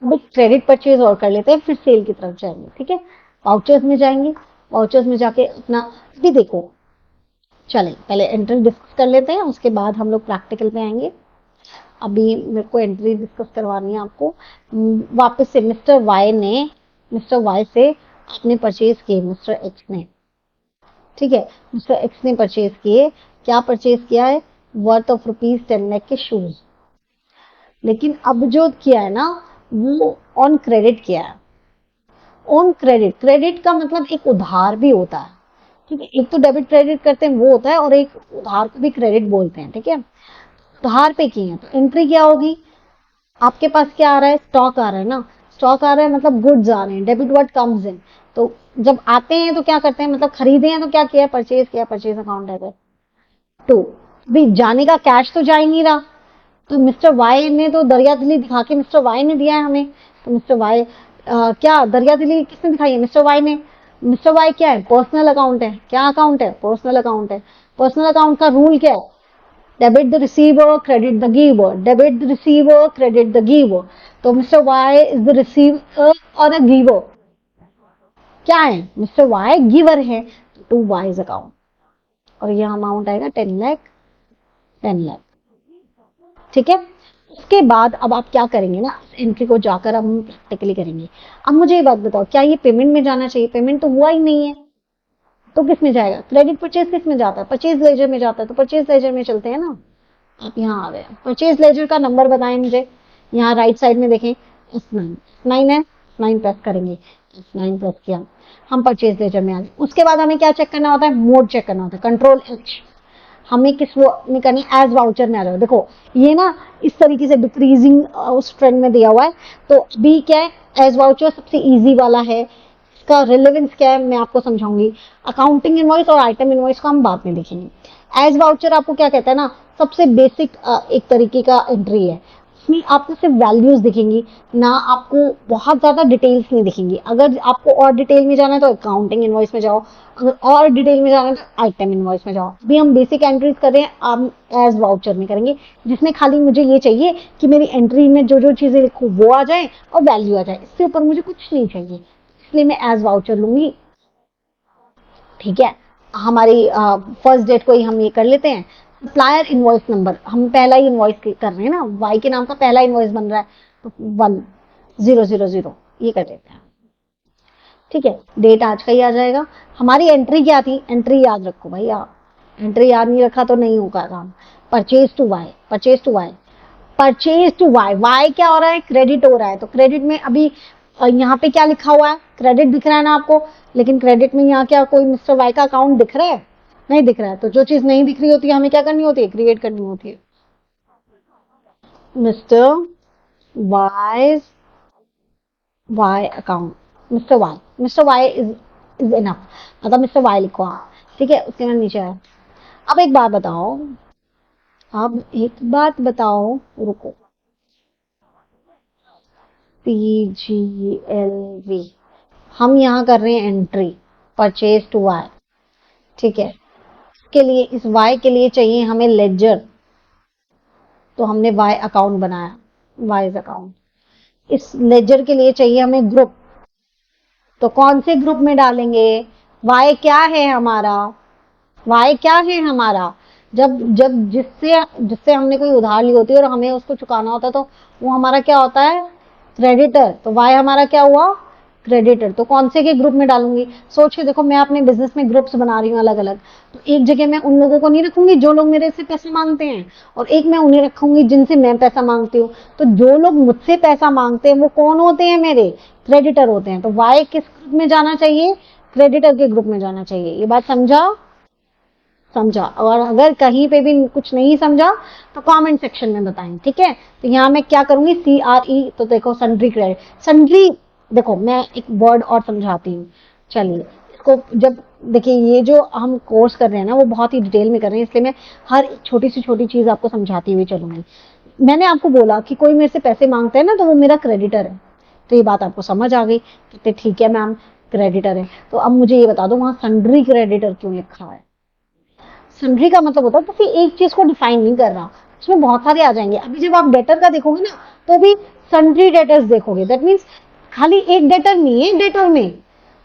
अब क्रेडिट परचेज और कर लेते हैं, फिर सेल की तरफ जाएंगे, ठीक है। वाउचर्स में जाएंगे, वाउचर्स में जाके अपना भी देखो, चलें पहले एंट्री डिस्कस कर लेते हैं, उसके बाद हम लोग प्रैक्टिकल पे आएंगे। अभी मेरे को एंट्री डिस्कस करवानी है आपको। वापस से मिस्टर वाई से आपने परचेज किए, मिस्टर एक्स ने, ठीक है। मिस्टर एक्स ने परचेज किए, क्या परचेज किया है, वर्थ ऑफ ₹10 लाख के शूज। लेकिन अब जो किया है ना वो ऑन क्रेडिट किया है। ऑन क्रेडिट, क्रेडिट का मतलब एक उधार भी होता है, ठीक है। एक तो डेबिट क्रेडिट करते हैं वो होता है, और एक उधार को भी क्रेडिट बोलते हैं, ठीक है। उधार पे किए हैं तो एंट्री क्या होगी, आपके पास क्या आ रहा है, स्टॉक आ रहा है ना, स्टॉक आ रहा है मतलब गुड्स आ रहे हैं, डेबिट व्हाट कम्स इन। तो जब आते हैं तो क्या करते हैं, मतलब खरीदे हैं तो क्या किया, परचेज किया, परचेज अकाउंट है तो भी जाने का कैश तो जा ही नहीं रहा। तो मिस्टर वाई ने तो दरियादिली दिखा के मिस्टर वाई ने दिया है हमें। तो मिस्टर वाई क्या दरियादिली किसने दिखाई है, मिस्टर वाई ने। मिस्टर वाई क्या है, पर्सनल अकाउंट है। क्या अकाउंट है, पर्सनल अकाउंट है। पर्सनल अकाउंट का रूल क्या है, debit the receiver credit the giver, debit the receiver credit the giver. तो mister Y is the receiver और अ गिवर। क्या है, मिस्टर वाई गिवर है, टू वाइज अकाउंट, और यह अमाउंट आएगा 10 लाख, ठीक है। उसके बाद अब आप क्या करेंगे ना, एंट्री को जाकर अब हम प्रैक्टिकली करेंगे। अब मुझे ये बात बताओ, क्या ये पेमेंट में जाना चाहिए, पेमेंट तो हुआ ही नहीं है, तो किस में जाएगा, क्रेडिट परचेज किस में जाता है, परचेज लेजर में जाता है। तो परचेज लेजर में चलते हैं ना, आप यहाँ आ गए, परचेज लेजर का नंबर बताएं मुझे। यहाँ राइट साइड में देखें F9 है, 9 प्रेस करेंगे, F9 प्रेस किया, हम परचेज लेजर में आ गए। उसके बाद हमें क्या चेक करना होता है, मोड चेक करना होता है, Ctrl+H। हमें किस वो नहीं करनी, एज वाउचर में आ जाओ। देखो ये ना इस तरीके से डिक्रीजिंग उस ट्रेंड में दिया हुआ है, तो अभी क्या है, एज वाउचर सबसे इजी वाला है। इसका रिलेवेंस क्या है मैं आपको समझाऊंगी। अकाउंटिंग इनवॉइस और आइटम इनवॉइस को हम बाद में देखेंगे। एज वाउचर आपको क्या कहता है ना, सबसे बेसिक एक तरीके का एंट्री है। इसमें आपको सिर्फ वैल्यूज दिखेंगी ना, आपको बहुत ज्यादा डिटेल्स नहीं दिखेंगी। अगर आपको और डिटेल में जाना है तो अकाउंटिंग इनवॉइस में जाओ, अगर और डिटेल में जाना है तो आइटम इनवॉइस में जाओ। अभी हम बेसिक एंट्रीज कर रहे हैं, हम एज वाउचर में करेंगे, जिसमें खाली मुझे ये चाहिए कि मेरी एंट्री में जो जो चीजें लिखूं वो आ जाए और वैल्यू आ जाए, इससे ऊपर मुझे कुछ नहीं चाहिए, इसलिए मैं एज वाउचर लूंगी, ठीक है। हमारी फर्स्ट डेट को ही हम ये कर लेते हैं। सप्लायर इनवॉइस नंबर, हम पहला ही इनवॉइस कर रहे हैं ना, वाई के नाम का पहला इनवॉइस बन रहा है, तो 1000 ये कर देते हैं, ठीक है। डेट आज का ही आ जाएगा। हमारी एंट्री क्या थी, एंट्री याद रखो भैया, एंट्री याद नहीं रखा तो नहीं होगा काम। Purchase to Y, purchase to Y, purchase to Y, Y क्या हो रहा है, क्रेडिट हो रहा है। तो क्रेडिट में अभी यहाँ पे क्या लिखा हुआ है, क्रेडिट दिख रहा है ना आपको, लेकिन क्रेडिट में यहाँ क्या कोई मिस्टर वाई का अकाउंट दिख रहा है, नहीं दिख रहा है। तो जो चीज नहीं दिख रही होती है हमें क्या करनी होती है, क्रिएट करनी होती है। Mister Y account, Mr Y is enough, Mr मिस्टर वाई लिखो आप, ठीक है। उसके बाद नीचे आया। अब एक बात बताओ, रुको, PGLV, हम यहाँ कर रहे हैं एंट्री परचेज टू वाई, ठीक है। इसके लिए, इस वाई के लिए चाहिए हमें लेजर, तो हमने वाई अकाउंट बनाया, वाइज अकाउंट। इस लेजर के लिए चाहिए हमें ग्रुप, तो कौन से ग्रुप में डालेंगे, वाई क्या है हमारा, वाई क्या है हमारा, जब जब जिससे जिससे हमने कोई उधार ली होती है और हमें उसको चुकाना होता है तो वो हमारा क्या होता है, क्रेडिटर। तो वाई हमारा क्या हुआ, क्रेडिटर। तो कौन से के ग्रुप में डालूंगी, सोच के देखो, मैं अपने बिजनेस में ग्रुप्स बना रही हूँ अलग अलग, तो एक जगह मैं उन लोगों को नहीं रखूंगी जो लोग मेरे से पैसे मांगते हैं, और एक मैं उन्हें रखूंगी जिनसे मैं पैसा मांगती हूँ। तो जो लोग मुझसे पैसा मांगते हैं वो कौन होते हैं, मेरे क्रेडिटर होते हैं। तो वाई किस ग्रुप में जाना चाहिए, क्रेडिटर के ग्रुप में जाना चाहिए। ये बात समझा, और अगर कहीं पे भी कुछ नहीं समझा तो कमेंट सेक्शन में बताएं, ठीक है। तो यहाँ मैं क्या करूंगी, CRE, तो देखो सन्ड्री क्रेडिट, सन्ड्री देखो मैं एक वर्ड और समझाती हूँ। चलिए इसको, जब देखिए ये जो हम कोर्स कर रहे हैं ना वो बहुत ही डिटेल में कर रहे हैं, इसलिए मैं हर एक छोटी सी छोटी चीज आपको समझाती हुई चलूंगी। मैंने आपको बोला कि कोई मेरे से पैसे मांगता है ना तो वो मेरा क्रेडिटर है, तो ये बात आपको समझ आ गई। तो ठीक है मैम, क्रेडिटर है, तो अब मुझे ये बता दो वहां सन्ड्री क्रेडिटर क्यों लिखा है? सन्ड्री का मतलब होता है किसी एक चीज को डिफाइन नहीं कर रहा, उसमें बहुत सारे आ जाएंगे। अभी जब आप डेटर का देखोगे ना तो भी सन्ड्री डेटर्स देखोगे, दैट मीन्स खाली एक डेटर नहीं है, डेटर में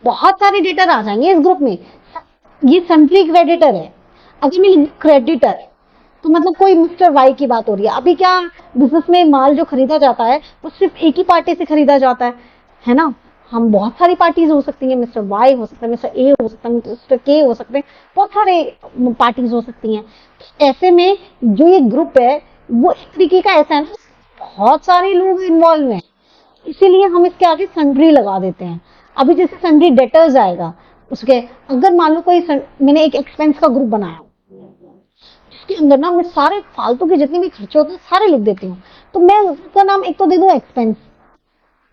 बहुत सारे डेटर आ जाएंगे इस ग्रुप में। ये सन्ड्री क्रेडिटर है। अगर मैं क्रेडिटर, तो मतलब कोई मिस्टर वाई की बात हो रही है। अभी क्या बिजनेस में माल जो खरीदा जाता है वो सिर्फ एक ही पार्टी से खरीदा जाता है ना? हम बहुत सारी पार्टीज हो सकती हैं, मिस्टर वाई हो सकता है, मिस्टर ए हो सकता है, मिस्टर के हो सकते हैं, बहुत सारे पार्टीज हो सकती हैं। ऐसे में जो ये ग्रुप है वो एक तरीके का ऐसा है ना, बहुत सारे लोग इन्वॉल्व हैं, इसीलिए हम इसके आगे सन्ड्री लगा देते हैं। अभी जैसे सन्ड्री डेटर्स आएगा, उसके अगर मान लो कोई मैंने एक एक्सपेंस का ग्रुप बनाया जिसके अंदर ना मैं सारे फालतू के जितने भी खर्चे होते हैं सारे लिख देती हूँ, तो मैं उसका नाम एक तो दे दूं एक्सपेंस,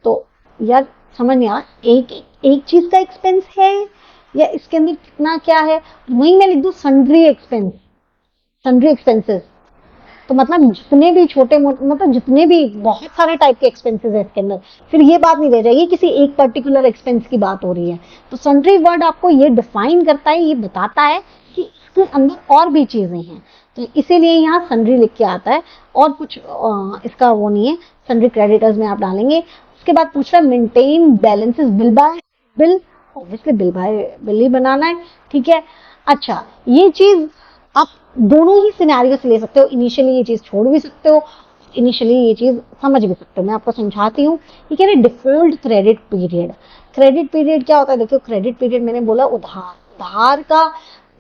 तो यार समझ नहीं आ, एक एक चीज का एक्सपेंस है या इसके अंदर कितना क्या है? वहीं मैं लिख दूं सन्ड्री एक्सपेंस, सन्ड्री एक्सपेंसेस। तो मतलब जितने भी छोटे मोटे, मतलब जितने भी बहुत सारे टाइप के एक्सपेंसेस है इसके अंदर, फिर ये बात नहीं रह जाएगी किसी एक पर्टिकुलर एक्सपेंस की बात हो रही है। तो सन्ड्री वर्ड आपको ये डिफाइन करता है, ये बताता है कि इसके अंदर और भी चीजें हैं, तो इसीलिए यहाँ सन्ड्री लिख के आता है, और कुछ इसका वो नहीं है। सन्ड्री क्रेडिटर्स में आप डालेंगे। उसके बाद पूछ रहा है maintain balances bill by bill, obviously bill by bill ही बनाना है, ठीक है। अच्छा, ये चीज आप दोनों ही सिनेरियो से ले सकते हो, इनिशियली ये चीज छोड़ भी सकते हो, इनिशियली ये चीज समझ भी सकते हो। मैं आपको समझाती हूँ। ये कह रहे default credit period. Credit period क्या होता है? देखो क्रेडिट पीरियड मैंने बोला उधार, उधार का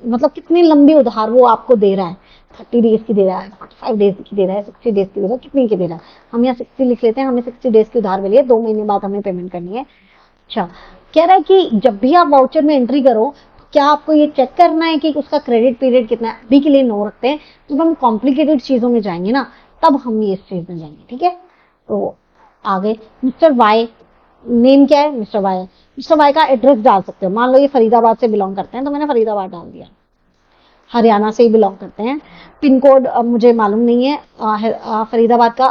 मतलब कितनी लंबी उधार वो आपको दे रहा है, 30 डेज की दे रहा है, 45 डेज की दे रहा है, 60 डेज की दे रहा है, कितनी की दे रहा है? हम यहाँ 60 लिख लेते हैं, हमें 60 डेज की उधार मिली है, 2 महीने बाद हमें पेमेंट करनी है। अच्छा, कह रहा है कि जब भी आप वाउचर में एंट्री करो तो क्या आपको ये चेक करना है कि उसका क्रेडिट पीरियड कितना है? अभी के लिए नो रखते हैं, जब हम कॉम्प्लिकेटेड चीजों में जाएंगे ना तब हम ये इस चीज में जाएंगे, ठीक है। तो आगे मिस्टर वाई, नेम क्या है? Mister Y. मिस्टर वाई का एड्रेस डाल सकते हो, मान लो ये फरीदाबाद से बिलोंग करते हैं तो मैंने फरीदाबाद डाल दिया, हरियाणा से ही बिलोंग करते हैं। पिन कोड मुझे मालूम नहीं है फरीदाबाद का,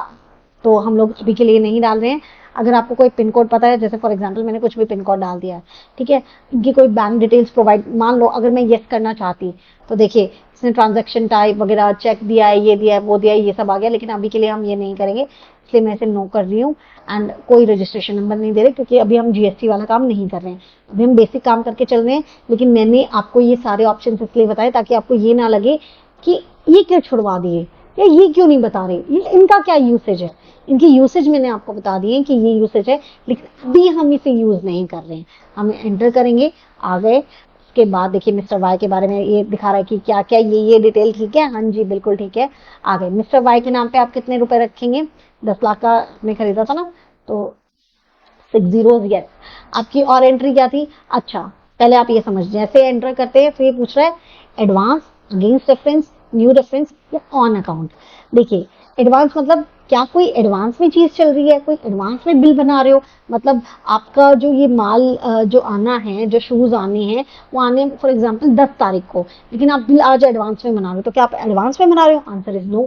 तो हम लोग अभी के लिए नहीं डाल रहे हैं। अगर आपको कोई पिन कोड पता है, जैसे फॉर एग्जांपल मैंने कुछ भी पिन कोड डाल दिया है, ठीक है। इनकी कोई बैंक डिटेल्स प्रोवाइड, मान लो अगर मैं येस करना चाहती, तो देखिए इसने ट्रांजैक्शन टाइप वगैरह चेक दिया है, ये दिया है, वो दिया है, ये सब आ गया, लेकिन अभी के लिए हम ये नहीं करेंगे, इसलिए मैं इसे नो कर रही हूँ। एंड कोई रजिस्ट्रेशन नंबर नहीं दे रहे क्योंकि अभी हम जीएसटी वाला काम नहीं कर रहे हैं, अभी हम बेसिक काम करके चल रहे हैं। लेकिन मैंने आपको ये सारे ऑप्शन इसलिए बताए ताकि आपको ये ना लगे कि ये क्यों छुड़वा दिए या ये क्यों नहीं बता रहे, ये इनका क्या यूसेज है। इनकी यूसेज मैंने आपको बता दी है कि ये यूसेज है, लेकिन अभी हम इसे यूज नहीं कर रहे हैं। हम एंटर करेंगे, आ गए। उसके बाद देखिए मिस्टर वाई के बारे में ये दिखा रहा है कि क्या क्या ये डिटेल ठीक है, हाँ जी बिल्कुल ठीक है। आ गए, मिस्टर वाई के नाम पे आप कितने रुपए रखेंगे? 10 लाख का आपने खरीदा था ना, तो 6 zeros, यस। आपकी और एंट्री क्या थी? अच्छा, पहले आप ये समझ, जैसे एंटर करते हैं फिर ये पूछ रहा है advance, against reference, new reference या ऑन अकाउंट। देखिए एडवांस मतलब क्या कोई एडवांस में चीज चल रही है, कोई एडवांस में बिल बना रहे हो, मतलब आपका जो ये माल जो आना है, जो शूज आने हैं वो आने फॉर एग्जांपल 10 तारीख को, लेकिन आप बिल आज एडवांस में बना रहे हो, तो क्या आप एडवांस में बना रहे हो? Answer is no.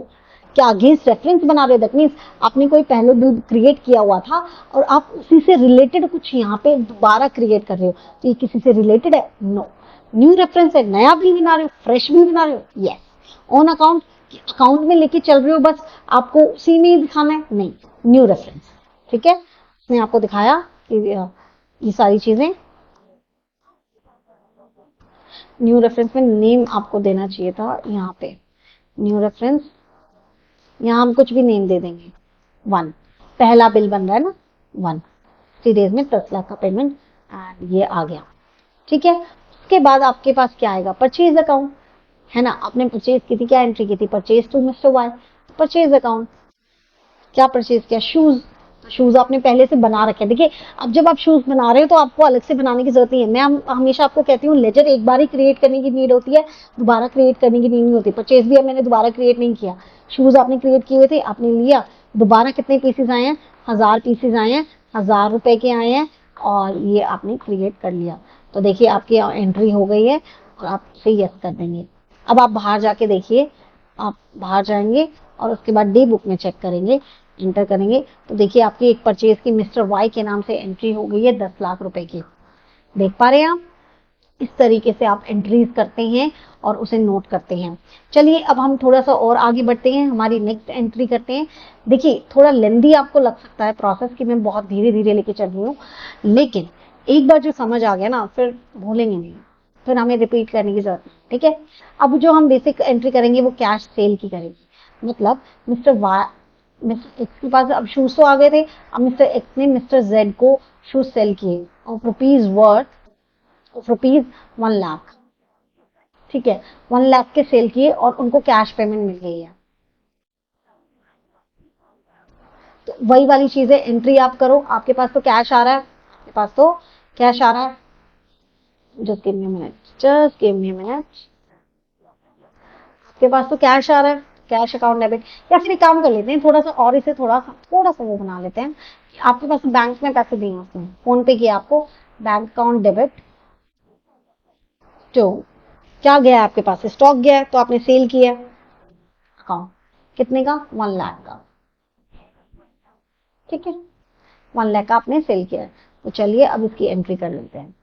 क्या अगेंस्ट रेफरेंस बना रहे हो? दैट मीन्स आपने कोई पहले बिल क्रिएट किया हुआ था और आप उसी से रिलेटेड कुछ यहाँ पे दोबारा क्रिएट कर रहे हो, तो ये किसी से रिलेटेड है? नो। न्यू रेफरेंस है, नया बिल बना रहे हो, फ्रेश बिल बना रहे हो? यस। ऑन अकाउंट, अकाउंट में लेके चल रहे हो, बस आपको उसी में ही दिखाना है? नहीं, न्यू रेफरेंस, ठीक है। इसने आपको दिखाया कि ये सारी चीजें। न्यू रेफरेंस में नेम आपको देना चाहिए था यहाँ पे, न्यू रेफरेंस, यहाँ हम कुछ भी नेम दे देंगे। 1, पहला बिल बन रहा है ना, 1, 3 डेज में 10 लाख का पेमेंट, एंड ये आ गया, ठीक है। उसके बाद आपके पास क्या आएगा? परचेज अकाउंट, है ना। आपने परचेज की थी, क्या एंट्री की थी? Purchase to Mr Y, purchase account. क्या परचेज किया? शूज, तो शूज आपने पहले से बना रखे। देखिए अब जब आप शूज बना रहे हो तो आपको अलग से बनाने की जरूरत नहीं है। मैं हमेशा आपको कहती हूँ लेजर एक बार ही क्रिएट करने की नीड होती है, दोबारा क्रिएट करने की नीड नहीं होती। परचेज भी मैंने दोबारा क्रिएट नहीं किया, शूज आपने क्रिएट किए हुए थे, आपने लिया, दोबारा कितने पीसेज आए हैं? 1000 पीसेज आए हैं, 1000 रुपए के आए हैं, और ये आपने क्रिएट कर लिया। तो देखिए आपकी एंट्री हो गई है और आप इसे यस कर देंगे। अब आप बाहर जाके देखिए, आप बाहर जाएंगे और उसके बाद डे बुक में चेक करेंगे, एंटर करेंगे तो देखिए आपकी एक परचेज की मिस्टर वाई के नाम से एंट्री हो गई है 10 लाख रुपए की। देख पा रहे हैं आप? इस तरीके से आप एंट्रीज करते हैं और उसे नोट करते हैं। चलिए अब हम थोड़ा सा और आगे बढ़ते हैं, हमारी नेक्स्ट एंट्री करते हैं। देखिए थोड़ा लेंदी आपको लग सकता है प्रोसेस की मैं बहुत धीरे धीरे लेके चल रही हूँ, लेकिन एक बार जो समझ आ गया ना फिर भूलेंगे नहीं, फिर हमें रिपीट करने की जरूरत नहीं। ठीक है, अब जो हम बेसिक एंट्री करेंगे वो कैश सेल की करेंगे। मतलब मिस्टर एक्स के पास अब शूज तो आ गए थे, अब मिस्टर एक्स ने मिस्टर जेड को शूज सेल किए और रुपीज वर्थ रुपीज 1 लाख। ठीक है, 1 लाख के सेल किए और उनको कैश पेमेंट मिल गई है। तो वही वाली चीजें एंट्री आप करो, आपके पास तो कैश आ रहा है, आपके पास तो कैश आ रहा है। Just give me minute, just give me minute. आपके पास तो कैश आ रहा है, कैश अकाउंट डेबिट। या फिर एक काम कर लेते हैं, थोड़ा सा और इसे थोड़ा सा वो बना लेते हैं। आपके पास बैंक में पैसे दिए उसने, फोन पे किया आपको, बैंक अकाउंट डेबिट टू क्या गया है आपके पास, स्टॉक गया है तो आपने सेल किया अकाउंट कितने का, 1 लाख का। ठीक है, 1 लाख का आपने सेल किया। तो चलिए अब इसकी एंट्री कर लेते हैं।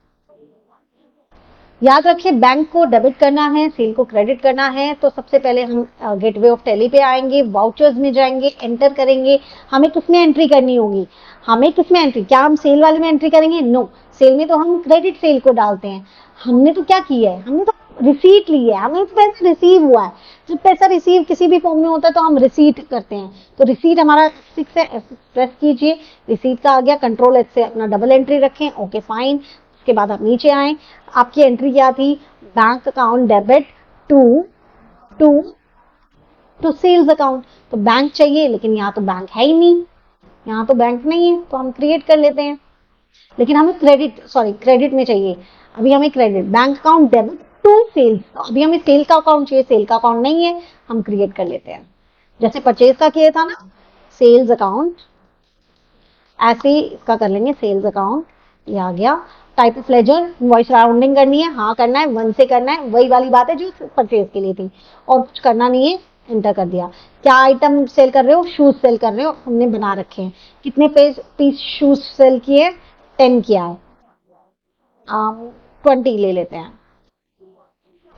याद रखिए बैंक को डेबिट करना है, सेल को क्रेडिट करना है, तो सबसे पहले हम गेटवे ऑफ टैली पे आएंगे, वाउचर्स में जाएंगे, एंटर करेंगे। हमें किसमें एंट्री करनी होगी, हमें किसमें एंट्री, क्या हम सेल वाले में एंट्री करेंगे? नो, सेल में तो हम क्रेडिट सेल को डालते हैं। हमने तो क्या किया है, हमने तो रिसीट ली है, हमें तो पैसा रिसीव हुआ है। जब पैसा रिसीव किसी भी फॉर्म में होता है तो हम रिसीट करते हैं। तो रिसीट हमारा F6 है, प्रेस कीजिए, रिसीट का आ गया, कंट्रोल एच से अपना डबल एंट्री रखें, ओके फाइन। उसके बाद आप नीचे आए, आपकी एंट्री क्या थी, bank account debit to to to sales account. तो बैंक चाहिए लेकिन यहाँ तो बैंक है ही नहीं, यहाँ तो बैंक नहीं है, तो हम क्रिएट कर लेते हैं। लेकिन हमें क्रेडिट में चाहिए, अभी हमें credit bank account debit to sales, अभी हमें सेल का अकाउंट चाहिए, सेल का अकाउंट नहीं है, हम क्रिएट कर लेते हैं। जैसे परचेज का किया था ना, सेल्स अकाउंट, ऐसे ही इसका कर लेंगे सेल्स अकाउंट। ये आ गया। Type of ledger, voice rounding करनी है, हाँ करना है, 1 से करना है, वही वाली बात है जो परचेज के लिए थी, और कुछ करना नहीं है, एंटर कर दिया। क्या आइटम सेल कर रहे हो, शूज सेल कर रहे हो, हमने बना रखे हैं। कितने पीस शूज सेल किए, 10 किया है, 20 ले लेते हैं।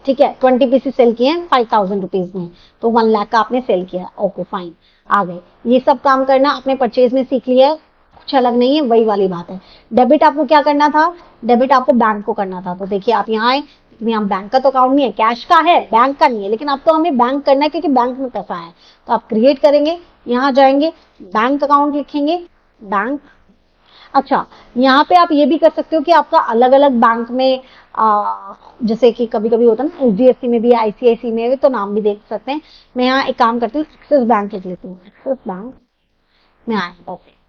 ठीक है, 20 पीसेस सेल किए हैं 5000 रुपीज में, तो 1 लाख का आपने सेल किया, ओके फाइन, आ गए। ये सब काम करना आपने परचेज में सीख लिया है, कुछ अलग नहीं है, वही वाली बात है। डेबिट आपको क्या करना था, डेबिट आपको बैंक को करना था। तो देखिए आप यहाँ आए, यहाँ बैंक का तो अकाउंट नहीं है, कैश का है, बैंक का नहीं है, लेकिन अब तो हमें बैंक करना है क्योंकि बैंक में पैसा है। तो आप क्रिएट करेंगे, यहाँ जाएंगे, बैंक अकाउंट लिखेंगे, बैंक। अच्छा, यहाँ पे आप ये भी कर सकते हो कि आपका अलग अलग बैंक में जैसे कि कभी कभी होता है ना, HDFC में भी, ICICI में भी, तो नाम भी देख सकते हैं। मैं यहाँ एक काम करती हूँ, एक्सिस बैंक लिख लेती हूँ, एक्सिस बैंक में आए पैसे।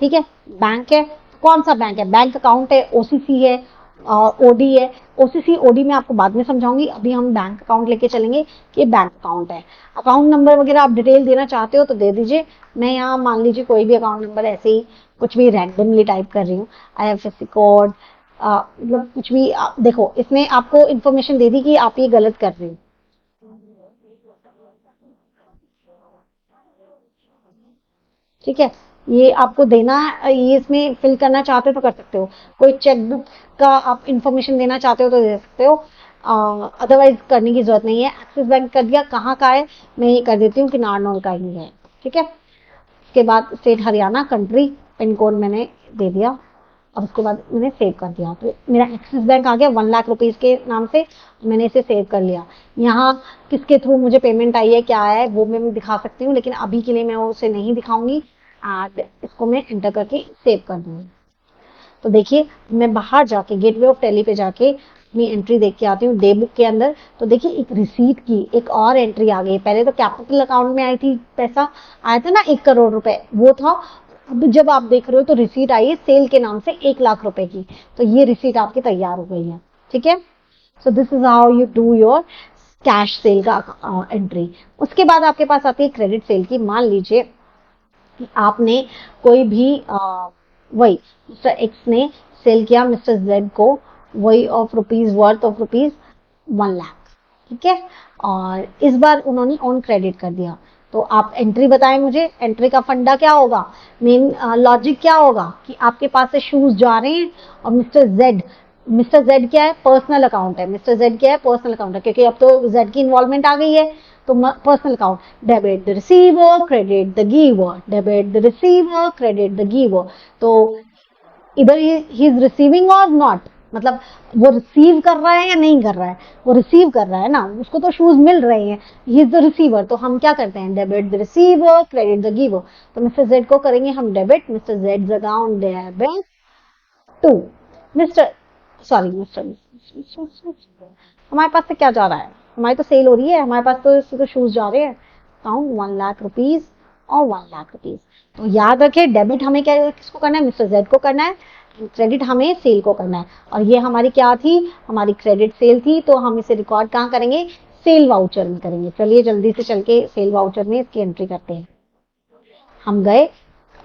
ठीक है, बैंक है, कौन सा बैंक है, बैंक अकाउंट है, OCC है, OD है। OCC OD में आपको बाद में समझाऊंगी, अभी हम बैंक अकाउंट लेके चलेंगे कि बैंक अकाउंट है। अकाउंट नंबर वगैरह आप डिटेल देना चाहते हो तो दे दीजिए। मैं यहाँ मान लीजिए कोई भी अकाउंट नंबर ऐसे ही कुछ भी रैंडमली टाइप कर रही हूँ, IFSC कोड, मतलब कुछ भी। देखो इसमें आपको इन्फॉर्मेशन दे दी कि आप ये गलत कर रहे हो। ठीक है, ये आपको देना है, ये इसमें फिल करना चाहते हो तो कर सकते हो। कोई चेकबुक का आप इंफॉर्मेशन देना चाहते हो तो दे सकते हो, अदरवाइज करने की जरूरत नहीं है। एक्सिस बैंक कर दिया, कहाँ का है, मैं ये कर देती हूँ कि नारनौल का ही है। ठीक है, उसके बाद state Haryana, country, pin code मैंने दे दिया और उसके बाद मैंने सेव कर दिया। तो मेरा एक्सिस बैंक आ गया 1 लाख रुपीज के नाम से, मैंने इसे सेव कर लिया। यहाँ किसके थ्रू मुझे पेमेंट आई है, क्या है, वो मैं दिखा सकती हूँ, लेकिन अभी के लिए मैं उसे नहीं दिखाऊंगी। एंड इसको मैं एंटर करके सेव कर दूंगी। तो देखिए मैं बाहर जाके गेटवे ऑफ टैली पे जाके अपनी एंट्री देख के आती हूँ डे बुक के अंदर। तो देखिए एक रिसीट की एक और एंट्री आ गई। पहले तो कैपिटल अकाउंट में आई थी, पैसा आया था ना 1 करोड़ रुपए, वो था। अब जब आप देख रहे हो तो रिसीट आई है सेल के नाम से 1 लाख रुपए की। तो ये रिसीट आपकी तैयार हो गई है। ठीक है, so this is how you do your cash cell का एंट्री। उसके बाद आपके पास आती है क्रेडिट सेल की। मान लीजिए कि आपने कोई भी वही मिस्टर एक्स ने सेल किया मिस्टर जेड को वही of rupees worth of rupees 1,00,000, ठीक है। और इस बार उन्होंने ऑन क्रेडिट कर दिया। तो आप एंट्री बताएं मुझे, एंट्री का फंडा क्या होगा, मेन लॉजिक क्या होगा कि आपके पास से शूज जा रहे हैं और मिस्टर जेड क्या है, पर्सनल अकाउंट है, मिस्टर जेड क्या है, पर्सनल अकाउंट है, क्योंकि अब तो जेड की इन्वॉल्वमेंट आ गई है, तो personal account, debit the receiver credit the giver, debit the receiver credit the giver. तो इधर ही इज रिसीविंग और नॉट, मतलब वो रिसीव कर रहा है या नहीं कर रहा है, वो रिसीव कर रहा है ना, उसको तो शूज मिल रहे हैं, ही इज द रिसीवर। तो हम क्या करते हैं, debit the receiver credit the giver. तो मिस्टर जेड को करेंगे हम debit, mister Z account debit to mister हमारे पास से क्या जा रहा है, हमारी तो सेल हो रही है, हमारे पास तो शूज जा रहे हैं, अकाउंट 1,00,000 रुपीज और 1,00,000 रुपीज। तो याद रखें डेबिट हमें क्या किसको करना है, मिस्टर जेड को करना है, क्रेडिट हमें सेल को करना है। और ये हमारी क्या थी, हमारी क्रेडिट सेल थी, तो हम इसे रिकॉर्ड कहाँ करेंगे, सेल वाउचर में करेंगे। चलिए जल्दी से चल के सेल वाउचर में इसकी एंट्री करते हैं। हम गए,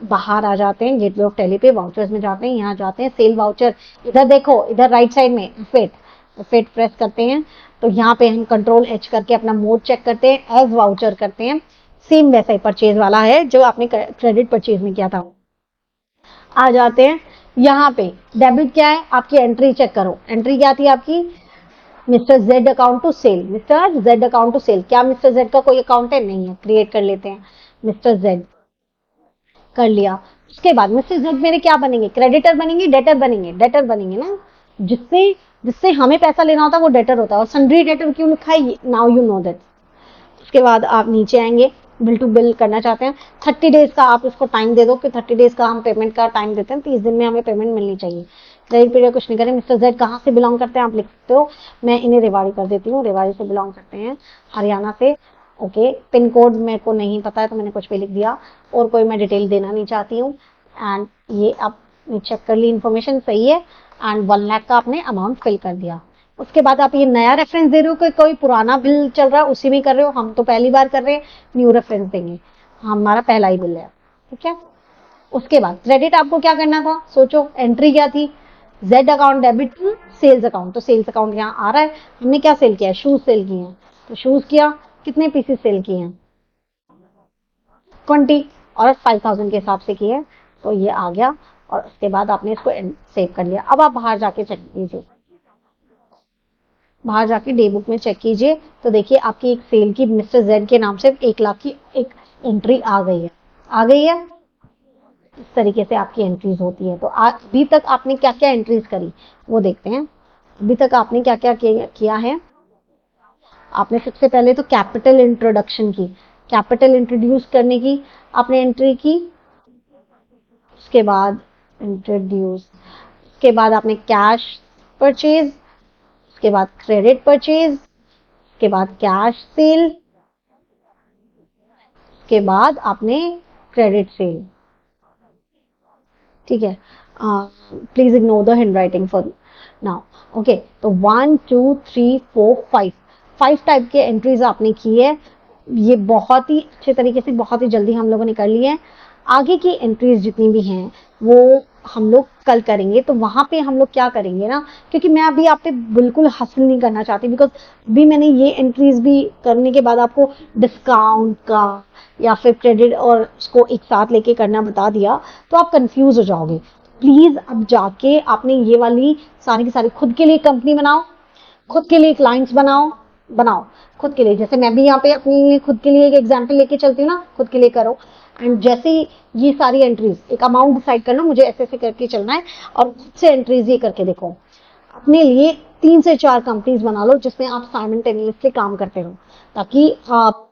बाहर आ जाते हैं, गेटवे ऑफ टैली पे वाउचर्स में जाते हैं, यहाँ जाते हैं सेल वाउचर, इधर देखो, इधर राइट साइड में फिट प्रेस करते हैं, तो यहाँ पे हम कंट्रोल एच करके अपना मोड चेक करते हैं, एज वाउचर करते हैं, सेम वैसा ही परचेज वाला है जो आपने क्रेडिट परचेज में किया था। आ जाते हैं यहाँ पे, डेबिट क्या है, आपकी एंट्री चेक करो, एंट्री क्या थी आपकी, mister Z account to sale, mister Z account to sale. क्या मिस्टर जेड का कोई अकाउंट है, नहीं है, क्रिएट कर लेते हैं, मिस्टर जेड कर लिया। उसके बाद मिस्टर जेड मेरे क्या बनेंगे, क्रेडिटर बनेंगे, डेटर बनेंगे ना, जिससे जिससे हमें पैसा लेना होता है वो डेटर होता है। और सन्ड्री डेटर क्यों लिखा है, नाउ यू नो दैट। उसके बाद आप नीचे आएंगे, बिल टू बिल करना चाहते हैं, 30 डेज का आप इसको टाइम दे दो कि 30 डेज का हम पेमेंट का टाइम देते हैं, 30 दिन में हमें पेमेंट मिलनी चाहिए। क्रेडिट पीरियड कुछ नहीं करें, मिस्टर जेड कहाँ से बिलोंग करते हैं आप लिख सकते हो, मैं इन्हें रेवाड़ी कर देती हूँ, रेवाड़ी से बिलोंग करते हैं, हरियाणा से। ओके, पिन कोड मेरे को नहीं पता है तो मैंने कुछ भी लिख दिया, और कोई मैं डिटेल देना नहीं चाहती हूँ। एंड ये आप चेक कर ली, इन्फॉर्मेशन सही है, एंड 1,00,000 का आपने अमाउंट फिल कर दिया। उसके बाद आप ये नया रेफरेंस दे रहे हो कि कोई पुराना बिल चल रहा है उसी में कर रहे हो, हम तो पहली बार कर रहे हैं, न्यू रेफरेंस देंगे, हमारा पहला ही बिल है, ठीक है। उसके बाद क्रेडिट आपको क्या करना था, सोचो, एंट्री क्या थी, Z account debit to sales account. तो सेल्स अकाउंट यहाँ आ रहा है, हमने क्या सेल किया है, शूज सेल किए हैं, तो शूज किया, कितने पीसेस सेल किए हैं, 20 और 5,000 के हिसाब से किए, तो ये आ गया। और उसके बाद आपने इसको सेव कर लिया। अब आप बाहर जाके चेक कीजिए, बाहर जाके डे बुक में चेक कीजिए, तो देखिए आपकी एक सेल की मिस्टर जेड के नाम से 1,00,000 की एक एंट्री आ गई है, आ गई है। इस तरीके से आपकी एंट्रीज होती है। तो अभी तक आपने क्या क्या एंट्रीज करी वो देखते हैं। अभी तक आपने क्या क्या किया है, आपने सबसे पहले तो कैपिटल इंट्रोडक्शन की, कैपिटल इंट्रोड्यूस करने की आपने एंट्री की, उसके बाद इंट्रोड्यूस, उसके बाद आपने कैश परचेज, उसके बाद क्रेडिट परचेज, उसके बाद कैश सेल, उसके बाद आपने क्रेडिट सेल, ठीक है। Please ignore the hand writing for now. Okay, तो 1 2 3 4 5 टाइप के एंट्रीज आपने की है। ये बहुत ही अच्छे तरीके से, बहुत ही जल्दी हम लोगों ने कर ली है। आगे की एंट्रीज जितनी भी हैं वो हम लोग कल करेंगे। तो वहां पे हम लोग क्या करेंगे ना, क्योंकि मैं अभी आप पे बिल्कुल हासिल नहीं करना चाहती, बिकॉज अभी मैंने ये एंट्रीज भी करने के बाद आपको डिस्काउंट का या फिर क्रेडिट और उसको एक साथ लेके करना बता दिया तो आप कंफ्यूज हो जाओगे। प्लीज अब जाके आपने ये वाली सारी की सारी खुद के लिए कंपनी बनाओ, खुद के लिए क्लाइंट्स बनाओ खुद के लिए। जैसे मैं भी यहाँ पे अपनी खुद के लिए एक एग्जाम्पल लेके चलती हूँ ना, खुद के लिए करो। एंड जैसे ही ये सारी एंट्रीज, एक अमाउंट डिसाइड कर लो, मुझे ऐसे ऐसे करके चलना है, और खुद से एंट्रीज ये करके देखो। अपने लिए 3 से 4 कंपनीज बना लो जिसमें आप साइमल्टेनियसली काम करते रहो, ताकि आप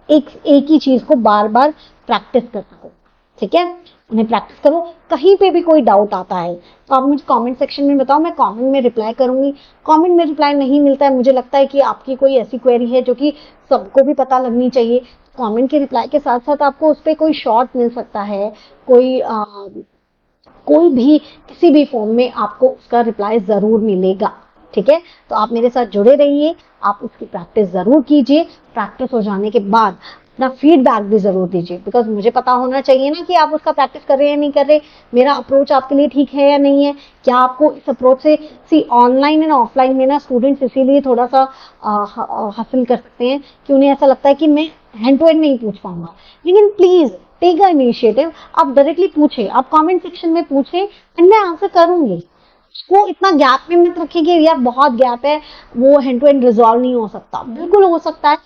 एक ही चीज को बार बार प्रैक्टिस कर सको, ठीक है। उन्हें प्रैक्टिस करो। कहीं पे भी कोई डाउट आता है तो आप मुझे कमेंट सेक्शन में बताओ, मैं कमेंट में रिप्लाई करूंगी। कमेंट में रिप्लाई नहीं मिलता है, मुझे लगता है कि आपकी कोई ऐसी क्वेरी है जो कि सबको भी पता लगनी चाहिए। कमेंट के रिप्लाई के साथ साथ आपको उस पर कोई शॉर्ट मिल सकता है, कोई भी किसी भी फॉर्म में आपको उसका रिप्लाई जरूर मिलेगा, ठीक है। तो आप मेरे साथ जुड़े रहिए, आप उसकी प्रैक्टिस जरूर कीजिए। प्रैक्टिस हो जाने के बाद अपना फीडबैक भी जरूर दीजिए, बिकॉज मुझे पता होना चाहिए ना कि आप उसका प्रैक्टिस कर रहे हैं या नहीं कर रहे, मेरा अप्रोच आपके लिए ठीक है या नहीं है, क्या आपको इस अप्रोच से, सी ऑनलाइन एंड ऑफलाइन में ना स्टूडेंट्स इसीलिए थोड़ा सा हासिल कर सकते हैं कि उन्हें ऐसा लगता है कि मैं हैंड टू हैंड नहीं पूछ पाऊंगा, लेकिन प्लीज टेक अ इनिशिएटिव, आप डायरेक्टली पूछे, आप कमेंट सेक्शन में पूछे एंड मैं आंसर करूंगी। उसको इतना गैप में मत रखिए कि यार बहुत गैप है, वो हैंड टू हैंड रिजॉल्व नहीं हो सकता, बिल्कुल हो सकता है,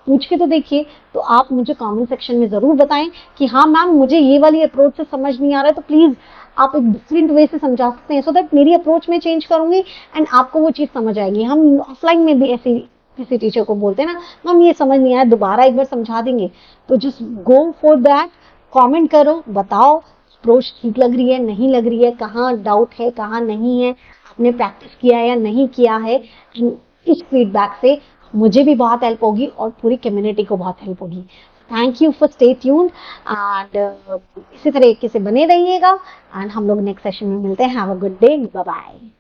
पूछ के तो देखिए। तो आप मुझे कमेंट सेक्शन में जरूर बताएं कि हाँ मैम मुझे ये वाली अप्रोच से समझ नहीं आ रहा है, तो प्लीज आप एक डिफरेंट वे से समझा सकते हैं, सो दैट मेरी अप्रोच में चेंज करूंगी एंड आपको वो चीज समझ आएगी। हम ऑफलाइन में भी ऐसी किसी टीचर को बोलते हैं ना, मैम ये समझ नहीं आया, दोबारा एक बार समझा देंगे, तो just go for that, comment करो, बताओ अप्रोच ठीक लग रही है नहीं लग रही है, कहाँ डाउट है कहाँ नहीं है, आपने प्रैक्टिस किया है या नहीं किया है। इस फीडबैक से मुझे भी बहुत हेल्प होगी और पूरी कम्युनिटी को बहुत हेल्प होगी। Thank you for stay tuned and इसी तरीके से बने रहिएगा एंड हम लोग नेक्स्ट सेशन में मिलते हैं। Have a good day, bye bye.